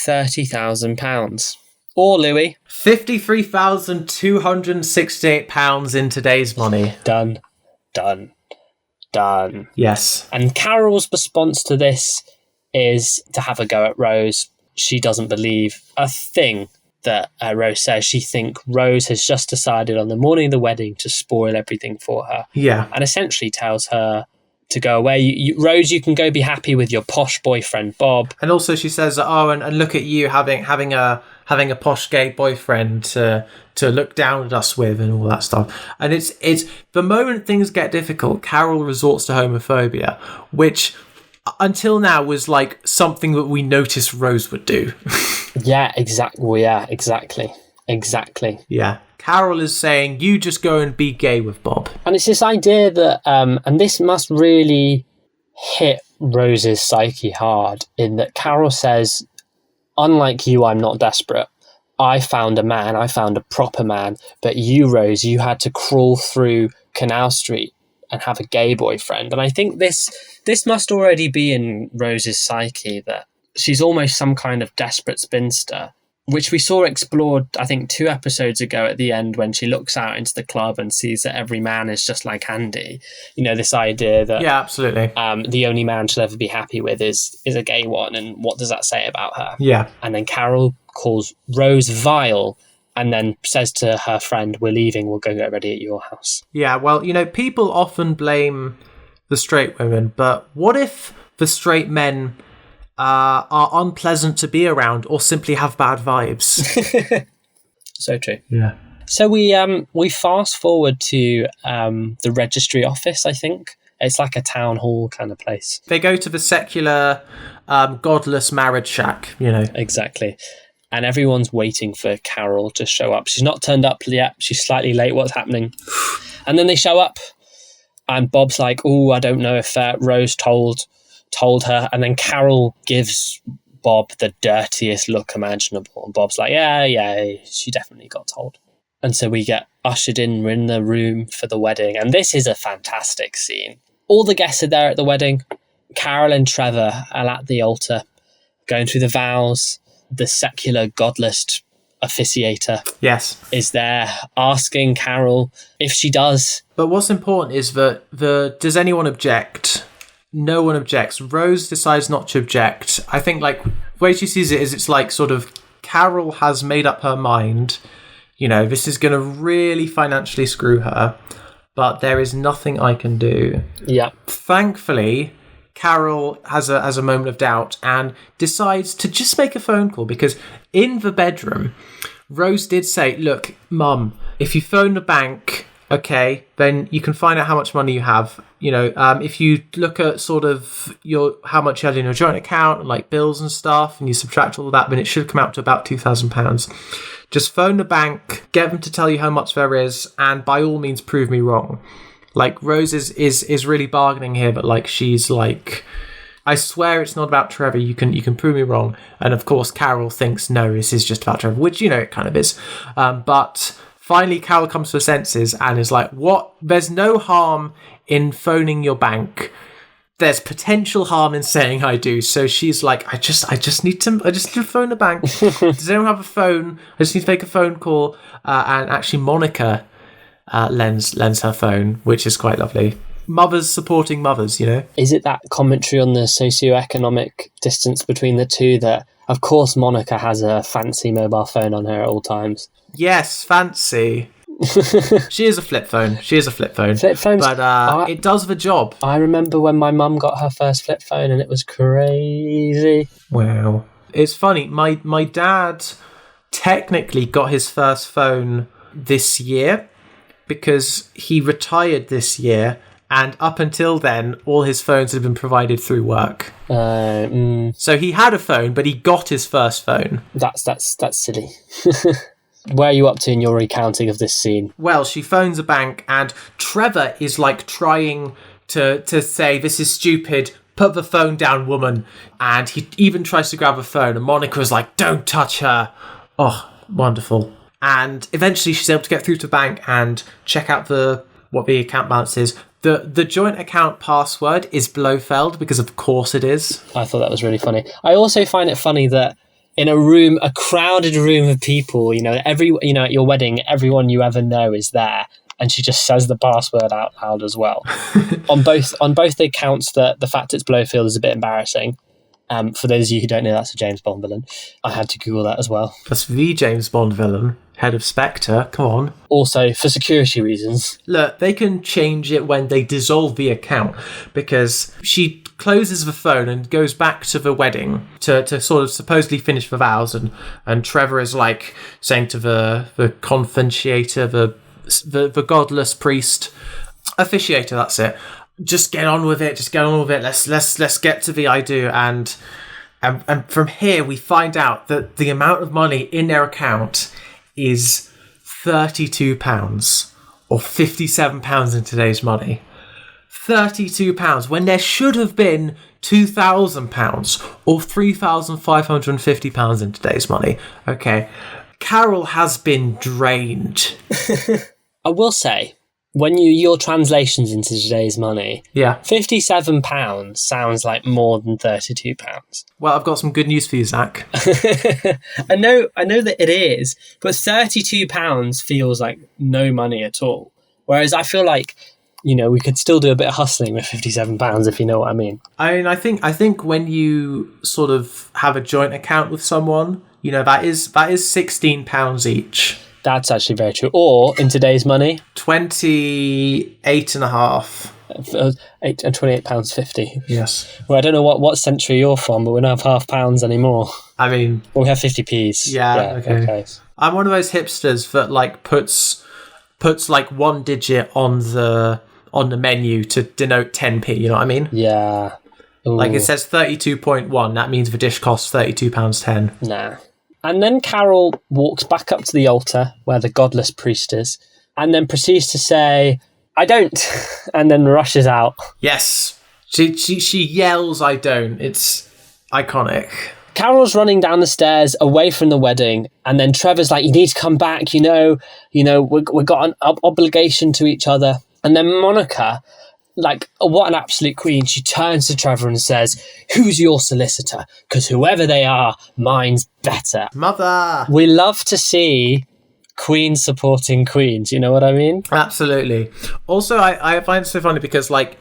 £30,000. Or, Louis,
£53,268 in today's money.
Done.
Yes.
And Carol's response to this is to have a go at Rose. She doesn't believe a thing that Rose says. She thinks Rose has just decided on the morning of the wedding to spoil everything for her.
Yeah.
And essentially tells her to go away. Rose, you can go be happy with your posh boyfriend, Bob.
And also she says, and look at you having a posh gay boyfriend to look down at us with and all that stuff. And it's the moment things get difficult, Carol resorts to homophobia, which until now was like something that we noticed Rose would do.
Yeah, exactly.
Yeah. Carol is saying, you just go and be gay with Bob.
And it's this idea that, and this must really hit Rose's psyche hard, in that Carol says, unlike you, I'm not desperate. I found a man, I found a proper man, but you, Rose, you had to crawl through Canal Street and have a gay boyfriend. And I think this must already be in Rose's psyche, that she's almost some kind of desperate spinster, which we saw explored, I think, 2 episodes ago at the end when she looks out into the club and sees that every man is just like Andy. This idea that
yeah, absolutely.
The only man she'll ever be happy with is a gay one. And what does that say about her?
Yeah.
And then Carol calls Rose vile and then says to her friend, we're leaving, we'll go get ready at your house.
Yeah, well, people often blame the straight women, but what if the straight men are unpleasant to be around or simply have bad vibes?
So true.
Yeah.
So we fast forward to the registry office, I think. It's like a town hall kind of place.
They go to the secular, godless marriage shack,
Exactly. And everyone's waiting for Carol to show up. She's not turned up yet. She's slightly late. What's happening? And then they show up, and Bob's like, oh, I don't know if Rose told her. And then Carol gives Bob the dirtiest look imaginable. And Bob's like, yeah, she definitely got told. And so we get ushered in. We're in the room for the wedding. And this is a fantastic scene. All the guests are there at the wedding. Carol and Trevor are at the altar, going through the vows. The secular, godless officiator is there asking Carol if she does.
But what's important is that does anyone object? No one objects. Rose decides not to object. I think the way she sees it is it's like sort of Carol has made up her mind. This is going to really financially screw her, but there is nothing I can do.
Yeah.
Thankfully, Carol has a moment of doubt and decides to just make a phone call, because in the bedroom, Rose did say, look, Mum, if you phone the bank, okay, then you can find out how much money you have. If you look at sort of how much you had in your joint account and like bills and stuff, and you subtract all of that, then it should come out to about £2,000. Just phone the bank, get them to tell you how much there is, and by all means prove me wrong. Rose is really bargaining here, but she's like, I swear it's not about Trevor. You can prove me wrong. And of course, Carol thinks, no, this is just about Trevor, which, it kind of is. But finally Carol comes to her senses and is like, what? There's no harm in phoning your bank. There's potential harm in saying I do. So she's like, I just need to phone the bank. Does anyone have a phone? I just need to make a phone call. And actually Monica lends her phone, which is quite lovely. Mothers supporting mothers, you know?
Is it that commentary on the socioeconomic distance between the two that, of course, Monica has a fancy mobile phone on her at all times?
Yes, fancy. She is a flip phone.
Flip phones,
but it does the job.
I remember when my mum got her first flip phone and it was crazy.
Wow. It's funny. My dad technically got his first phone this year because he retired this year, and up until then, all his phones had been provided through work. So he had a phone, but he got his first phone.
That's silly. Where are you up to in your recounting of this scene?
Well, she phones a bank and Trevor is like trying to say, this is stupid, put the phone down, woman. And he even tries to grab a phone and Monica's like, don't touch her. Oh, wonderful. And eventually she's able to get through to the bank and check out what the account balance is. The joint account password is Blofeld because of course it is.
I thought that was really funny. I also find it funny that in a crowded room of people, at your wedding, everyone you ever know is there, and she just says the password out loud as well. on both the accounts, the fact it's Blofeld is a bit embarrassing. For those of you who don't know, that's a James Bond villain. I had to Google that as well.
That's the James Bond villain, head of Spectre. Come on.
Also, for security reasons.
Look, they can change it when they dissolve the account, because she closes the phone and goes back to the wedding to sort of supposedly finish the vows, and Trevor is like saying to the conferentiator, the godless priest, officiator, that's it. Just get on with it. Let's get to the I do. And from here we find out that the amount of money in their account is £32 or £57 in today's money. £32 when there should have been £2,000 or £3,550 in today's money. Okay, Carol has been drained.
I will say, when your translations into today's money,
yeah,
£57 sounds like more than £32.
Well, I've got some good news for you, Zach.
I know that it is, but £32 feels like no money at all. Whereas I feel like, we could still do a bit of hustling with £57, if you know what I mean.
I mean, I think when you sort of have a joint account with someone, that is £16 each.
That's actually very true. Or, in today's money,
28.5.
£28.50.
Yes.
Well, I don't know what century you're from, but we don't have half pounds anymore.
I mean...
Well, we have 50p's.
Yeah, okay. I'm one of those hipsters that, like, puts like one digit on the menu to denote 10p, you know what I mean?
Yeah. Ooh.
Like, it says 32.1, that means the dish costs £32.10.
Nah. And then Carol walks back up to the altar where the godless priest is, and then proceeds to say, I don't, and then rushes out.
Yes. She yells, I don't. It's iconic.
Carol's running down the stairs away from the wedding, and then Trevor's like, you need to come back, we've got an obligation to each other. And then Monica, like, what an absolute queen, she turns to Trevor and says, who's your solicitor? Because whoever they are, mine's better.
Mother!
We love to see queens supporting queens, you know what I mean?
Absolutely. Also, I find it so funny because, like,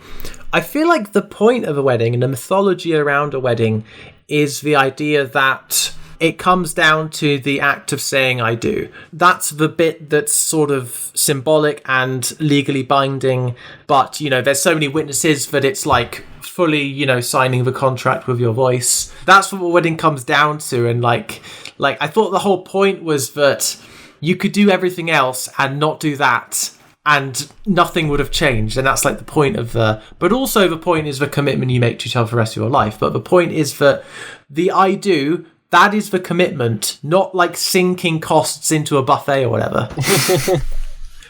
I feel like the point of a wedding and the mythology around a wedding is the idea that it comes down to the act of saying I do. That's the bit that's sort of symbolic and legally binding, but, there's so many witnesses that it's like fully, signing the contract with your voice. That's what the wedding comes down to, and like I thought the whole point was that you could do everything else and not do that, and nothing would have changed, and that's like the point of but also the point is the commitment you make to each other for the rest of your life. But the point is that the I do, that is the commitment, not like sinking costs into a buffet or whatever.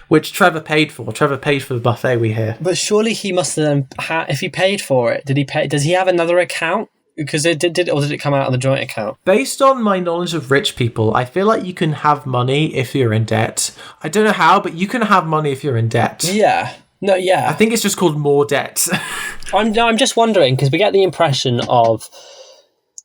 Which Trevor paid for. Trevor paid for the buffet, we hear.
But surely he must have, if he paid for it, does he have another account Because it did or did it come out of the joint account?
Based on my knowledge of rich people, I feel like you can have money if you're in debt. I don't know how, but you can have money if you're in debt.
Yeah. No, yeah.
I think it's just called more debt.
I'm just wondering, because we get the impression of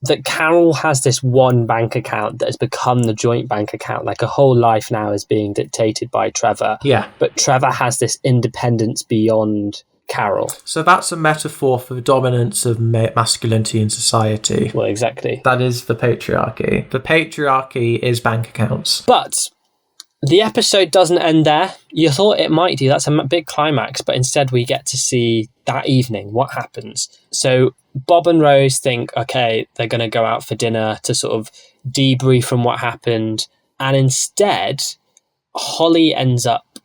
that Carol has this one bank account that has become the joint bank account. Like her whole life now is being dictated by Trevor.
Yeah.
But Trevor has this independence beyond Carol.
So that's a metaphor for the dominance of masculinity in society.
Well, exactly.
That is the patriarchy. The patriarchy is bank accounts.
But the episode doesn't end there. You thought it might do. That's a big climax, but instead we get to see that evening what happens. So Bob and Rose think, okay, they're going to go out for dinner to sort of debrief from what happened. And instead, Holly ends up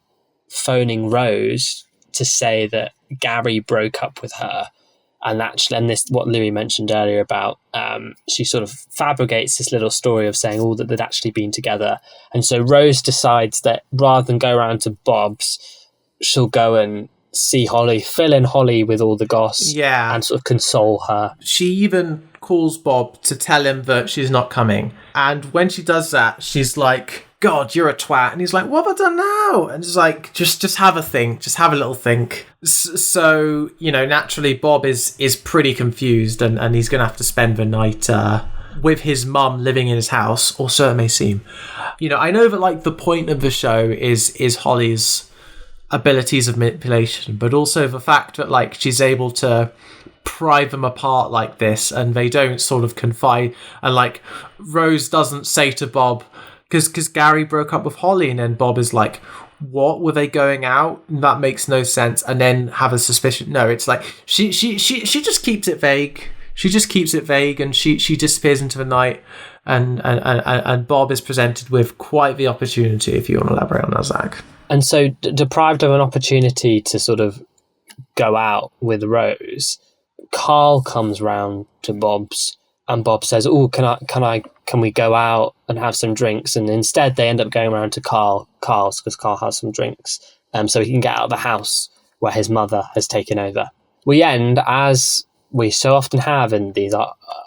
phoning Rose to say that Gary broke up with her. And actually, and this, what Louis mentioned earlier about, she sort of fabricates this little story of saying all that they'd actually been together. And so Rose decides that rather than go around to Bob's, she'll go and see Holly, fill in Holly with all the goss, and sort of console her.
She even calls Bob to tell him that she's not coming. And when she does that, she's like, God, you're a twat. And he's like, what have I done now? And it's like, just have a think. Just have a little think. So, naturally, Bob is pretty confused and he's going to have to spend the night with his mum living in his house, or so it may seem. I know that, like, the point of the show is Holly's abilities of manipulation, but also the fact that, like, she's able to pry them apart like this and they don't sort of confide. And, like, Rose doesn't say to Bob, because Gary broke up with Holly, and then Bob is like, what, were they going out? That makes no sense. And then have a suspicion. No, it's like she just keeps it vague. She just keeps it vague, and she disappears into the night, and Bob is presented with quite the opportunity, if you want to elaborate on that, Zac.
And so deprived of an opportunity to sort of go out with Rose, Carl comes round to Bob's, and Bob says, "Oh, can we go out and have some drinks?" And instead, they end up going around to Carl's because Carl has some drinks, so he can get out of the house where his mother has taken over. We end, as we so often have in these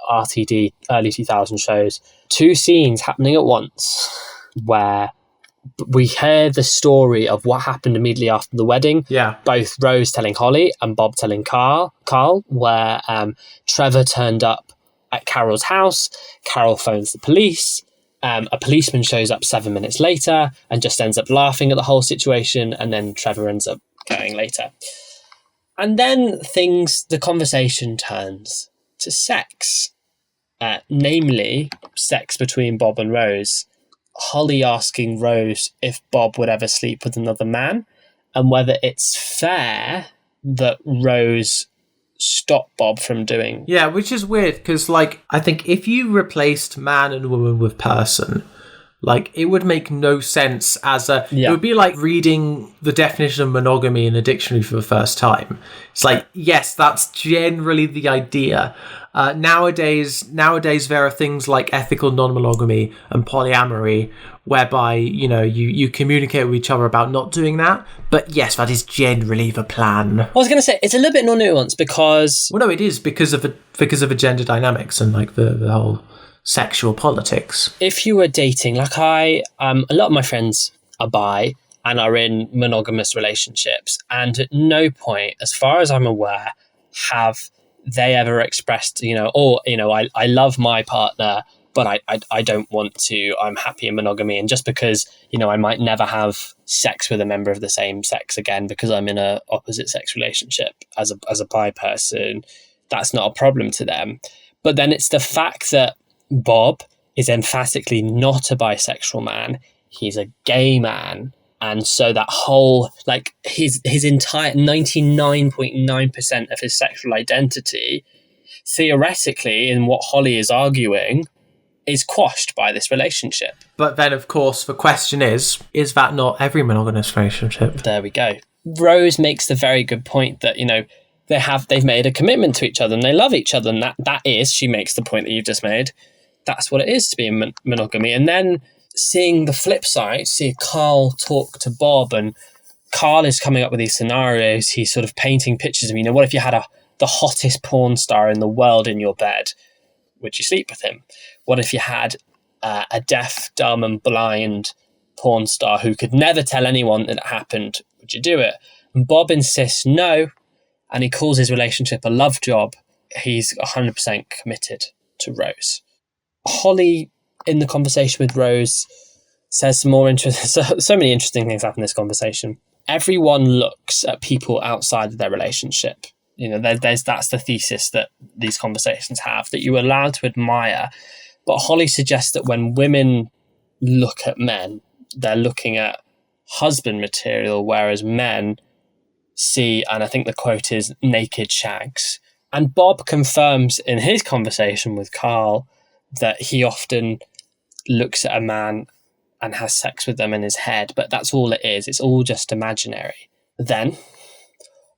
RTD early 2000 shows, two scenes happening at once, where we hear the story of what happened immediately after the wedding.
Yeah.
Both Rose telling Holly and Bob telling Carl, where Trevor turned up at Carol's house. Carol phones the police. A policeman shows up 7 minutes later and just ends up laughing at the whole situation. And then Trevor ends up going later. And then the conversation turns to sex. Namely, sex between Bob and Rose. Holly asking Rose if Bob would ever sleep with another man, and whether it's fair that Rose stop Bob from doing.
Yeah, which is weird, because, like, I think if you replaced man and woman with person, like, it would make no sense it would be like reading the definition of monogamy in a dictionary for the first time. It's like, yes, that's generally the idea. Nowadays there are things like ethical non-monogamy and polyamory, whereby, you communicate with each other about not doing that. But yes, that is generally the plan.
I was going to say, it's a little bit more nuanced because...
Well, no, it is because of the gender dynamics and, like, the whole sexual politics.
If you were dating, like a lot of my friends are bi and are in monogamous relationships, and at no point, as far as I'm aware, have they ever expressed, I love my partner, but I don't want to, I'm happy in monogamy. And just because, I might never have sex with a member of the same sex again because I'm in a opposite sex relationship as a bi person, that's not a problem to them. But then it's the fact that Bob is emphatically not a bisexual man. He's a gay man. And so that whole, like, his entire 99.9% of his sexual identity, theoretically, in what Holly is arguing, is quashed by this relationship.
But then, of course, the question is that not every monogamous relationship?
There we go. Rose makes the very good point that, they've made a commitment to each other and they love each other. And that is, she makes the point that you've just made, that's what it is to be in monogamy. And then seeing the flip side, see Carl talk to Bob, and Carl is coming up with these scenarios. He's sort of painting pictures of, what if you had the hottest porn star in the world in your bed? would you sleep with him? What if you had a deaf, dumb and blind porn star who could never tell anyone that it happened? Would you do it? And Bob insists no, and he calls his relationship a love job. He's 100% committed to Rose. Holly, in the conversation with Rose, says some more interesting. So many interesting things happen in this conversation. Everyone looks at people outside of their relationship. That's the thesis that these conversations have, that you're allowed to admire. But Holly suggests that when women look at men, they're looking at husband material, whereas men see, and I think the quote is, naked shags. And Bob confirms in his conversation with Carl that he often looks at a man and has sex with them in his head, but that's all it is. It's all just imaginary. Then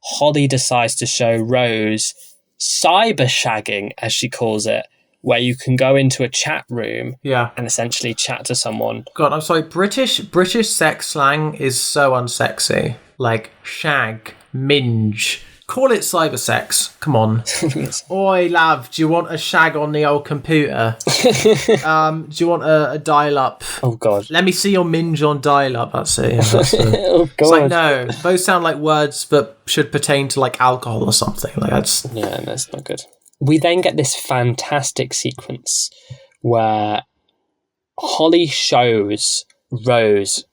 Holly decides to show Rose cyber shagging, as she calls it, where you can go into a chat room and essentially chat to someone.
God, I'm sorry. British sex slang is so unsexy. Like shag, minge. Call it cyber sex. Come on. Oi, love, do you want a shag on the old computer? Do you want a dial-up?
Oh, God.
Let me see your minge on dial-up. That's it.
Oh, God.
It's like, no, those sound like words that should pertain to like alcohol or something. Like that's...
Yeah, that's not good. We then get this fantastic sequence where Holly shows Rose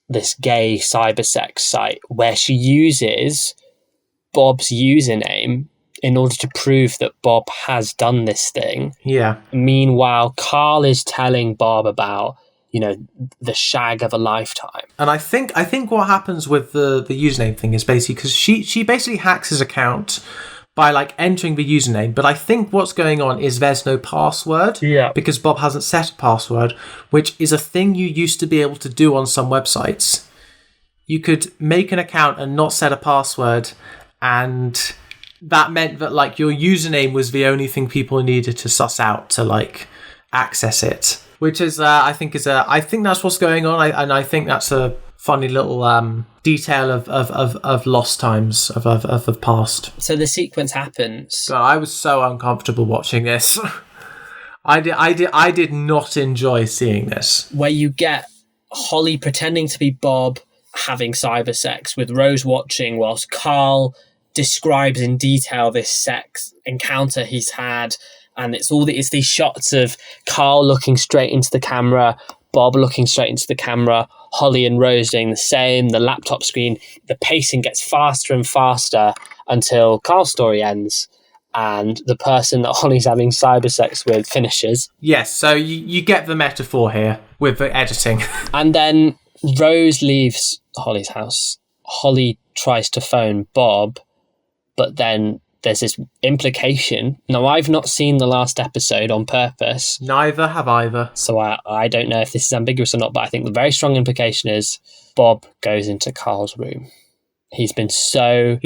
this gay cybersex site where she uses Bob's username in order to prove that Bob has done this thing.
Yeah.
Meanwhile, Carl is telling Bob about, the shag of a lifetime.
And I think what happens with the username thing is basically because she basically hacks his account by like entering the username, but I think what's going on is there's no password.
Yeah.
Because Bob hasn't set a password, which is a thing you used to be able to do on some websites. You could make an account and not set a password, and that meant that like your username was the only thing people needed to suss out to like access it, which is I think that's what's going on. I think that's a funny little detail of lost times of the past.
So the sequence happens.
God, I was so uncomfortable watching this. I did not enjoy seeing this.
Where you get Holly pretending to be Bob having cyber sex with Rose watching, whilst Carl describes in detail this sex encounter he's had, and it's these shots of Carl looking straight into the camera, Bob looking straight into the camera, Holly and Rose doing the same, the laptop screen, the pacing gets faster and faster until Carl's story ends and the person that Holly's having cyber sex with finishes.
Yes, so you get the metaphor here with the editing.
And then Rose leaves Holly's house. Holly tries to phone Bob, but then there's this implication. Now, I've not seen the last episode on purpose.
Neither have either.
So I don't know if this is ambiguous or not, but I think the very strong implication is Bob goes into Carl's room. He's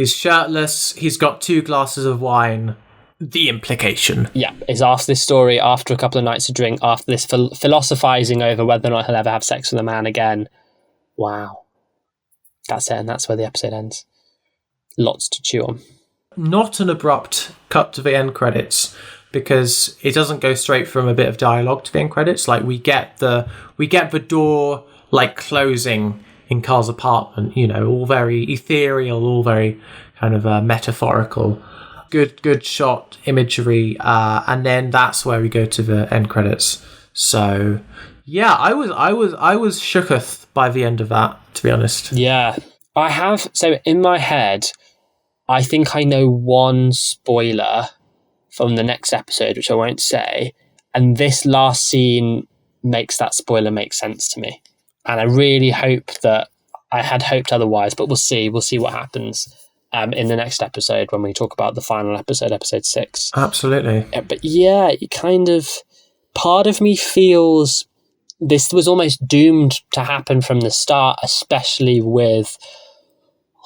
shirtless. He's got 2 glasses of wine. The implication. Yeah, is after this story, after a couple of nights of drink, after this philosophizing over whether or not he'll ever have sex with a man again. Wow. That's it, and that's where the episode ends. Lots to chew on.
Not an abrupt cut to the end credits, because it doesn't go straight from a bit of dialogue to the end credits. Like we get the door like closing in Carl's apartment, all very ethereal, all very kind of metaphorical. Good shot imagery, and then that's where we go to the end credits. So yeah, I was shooketh by the end of that, to be honest.
Yeah, I have. So in my head, I think I know one spoiler from the next episode, which I won't say, and this last scene makes that spoiler make sense to me. And I really hope that I had hoped otherwise, but we'll see. We'll see what happens in the next episode when we talk about the final episode, episode 6.
Absolutely.
But yeah, it kind of, part of me feels this was almost doomed to happen from the start, especially with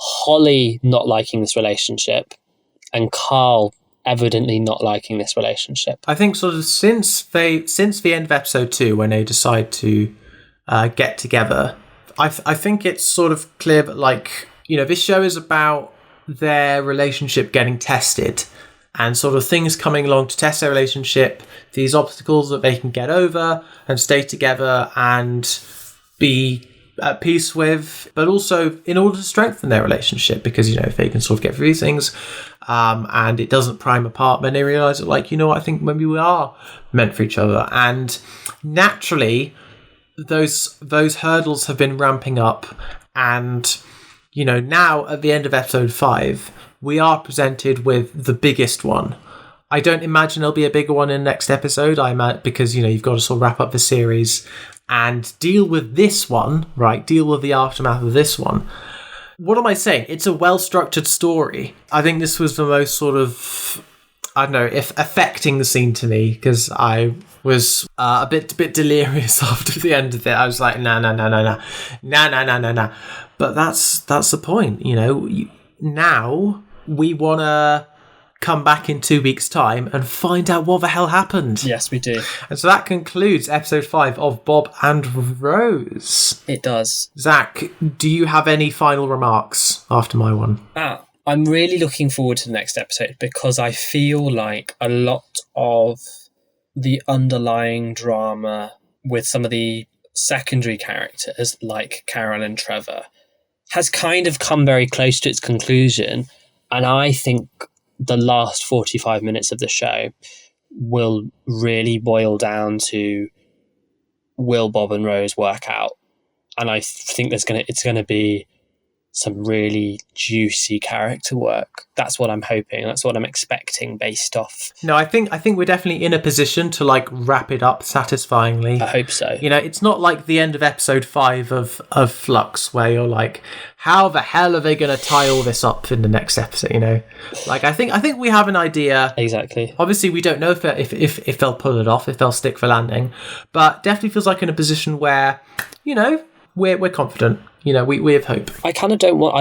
Holly not liking this relationship and Carl evidently not liking this relationship.
I think sort of since the end of episode 2, when they decide to get together, I think it's sort of clear that this show is about their relationship getting tested, and sort of things coming along to test their relationship, these obstacles that they can get over and stay together and be at peace with, but also in order to strengthen their relationship, because, if they can sort of get through these things and it doesn't prime apart, then they realise that, like, I think maybe we are meant for each other. And naturally, those hurdles have been ramping up, and now at the end of episode 5 we are presented with the biggest one. I don't imagine there'll be a bigger one in the next episode, because you've got to sort of wrap up the series and deal with this one, right? Deal with the aftermath of this one. What am I saying? It's a well-structured story. I think this was the most sort of, I don't know, if affecting the scene to me, because I was a bit delirious after the end of it. I was like, no. But that's the point, Now we want to come back in 2 weeks' time and find out what the hell happened.
Yes, we do.
And so that concludes episode 5 of Bob and Rose.
It does.
Zach, do you have any final remarks after my one?
I'm really looking forward to the next episode, because I feel like a lot of the underlying drama with some of the secondary characters like Carol and Trevor has kind of come very close to its conclusion. And I think the last 45 minutes of the show will really boil down to, will Bob and Rose work out? And I think it's going to be some really juicy character work. That's what I'm hoping. That's what I'm expecting based off.
No, I think we're definitely in a position to wrap it up satisfyingly.
I hope so.
It's not like the end of episode 5 of Flux, where you're like, how the hell are they going to tie all this up in the next episode? I think we have an idea.
Exactly.
Obviously, we don't know if they'll pull it off, if they'll stick the landing, but definitely feels like in a position where we're confident. We have hope.
I kind of don't want.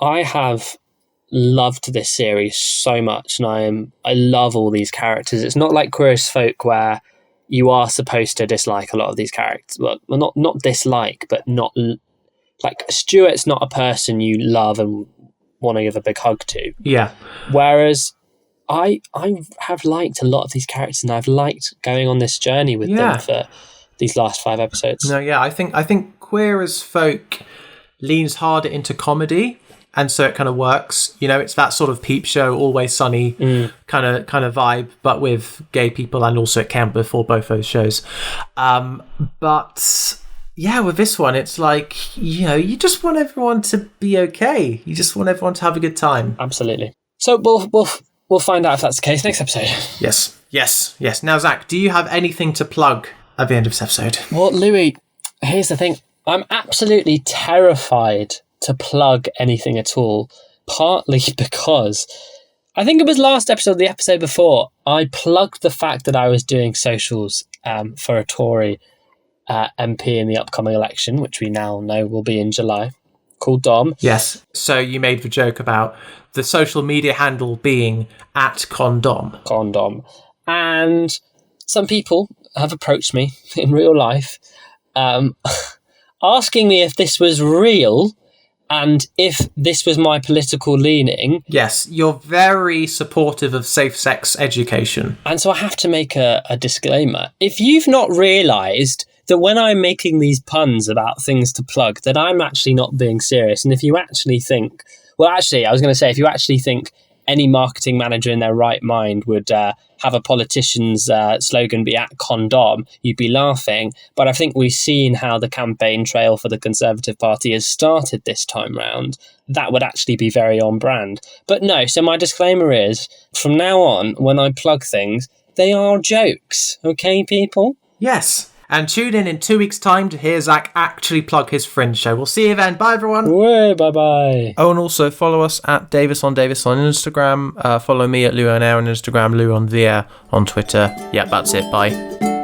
I have loved this series so much, and I love all these characters. It's not like Queer as Folk, where you are supposed to dislike a lot of these characters. Well, not dislike, but not like Stuart's not a person you love and want to give a big hug to.
Yeah.
Whereas I have liked a lot of these characters, and I've liked going on this journey with them for these last 5 episodes.
No, yeah, I think Queer as Folk leans harder into comedy, and so it kind of works. It's that sort of Peep Show, Always Sunny kind of vibe, but with gay people, and also it came before both those shows. But yeah, with this one, it's like, you just want everyone to be okay. You just want everyone to have a good time.
Absolutely. So we'll find out if that's the case next episode.
Yes. Now, Zach, do you have anything to plug at the end of this episode?
Well, Louis, here's the thing. I'm absolutely terrified to plug anything at all, partly because I think it was last episode, the episode before, I plugged the fact that I was doing socials for a Tory MP in the upcoming election, which we now know will be in July, called Dom.
Yes. So you made the joke about the social media handle being @condom.
Condom. And some people have approached me in real life asking me if this was real and if this was my political leaning.
Yes, you're very supportive of safe sex education.
And so I have to make a disclaimer. If you've not realised that when I'm making these puns about things to plug, that I'm actually not being serious, and if you actually think... Well, actually, I was going to say, if you actually think any marketing manager in their right mind would have a politician's slogan be @condom, you'd be laughing. But I think we've seen how the campaign trail for the Conservative Party has started this time round. That would actually be very on brand. But no, so my disclaimer is, from now on, when I plug things, they are jokes. Okay, people?
Yes. And tune in 2 weeks' time to hear Zac actually plug his Fringe show. We'll see you then. Bye, everyone.
Bye-bye.
Oh, and also follow us at Davis on Instagram. Follow me at Lou on Air on Instagram, Lou on the Air on Twitter. Yeah, that's it. Bye.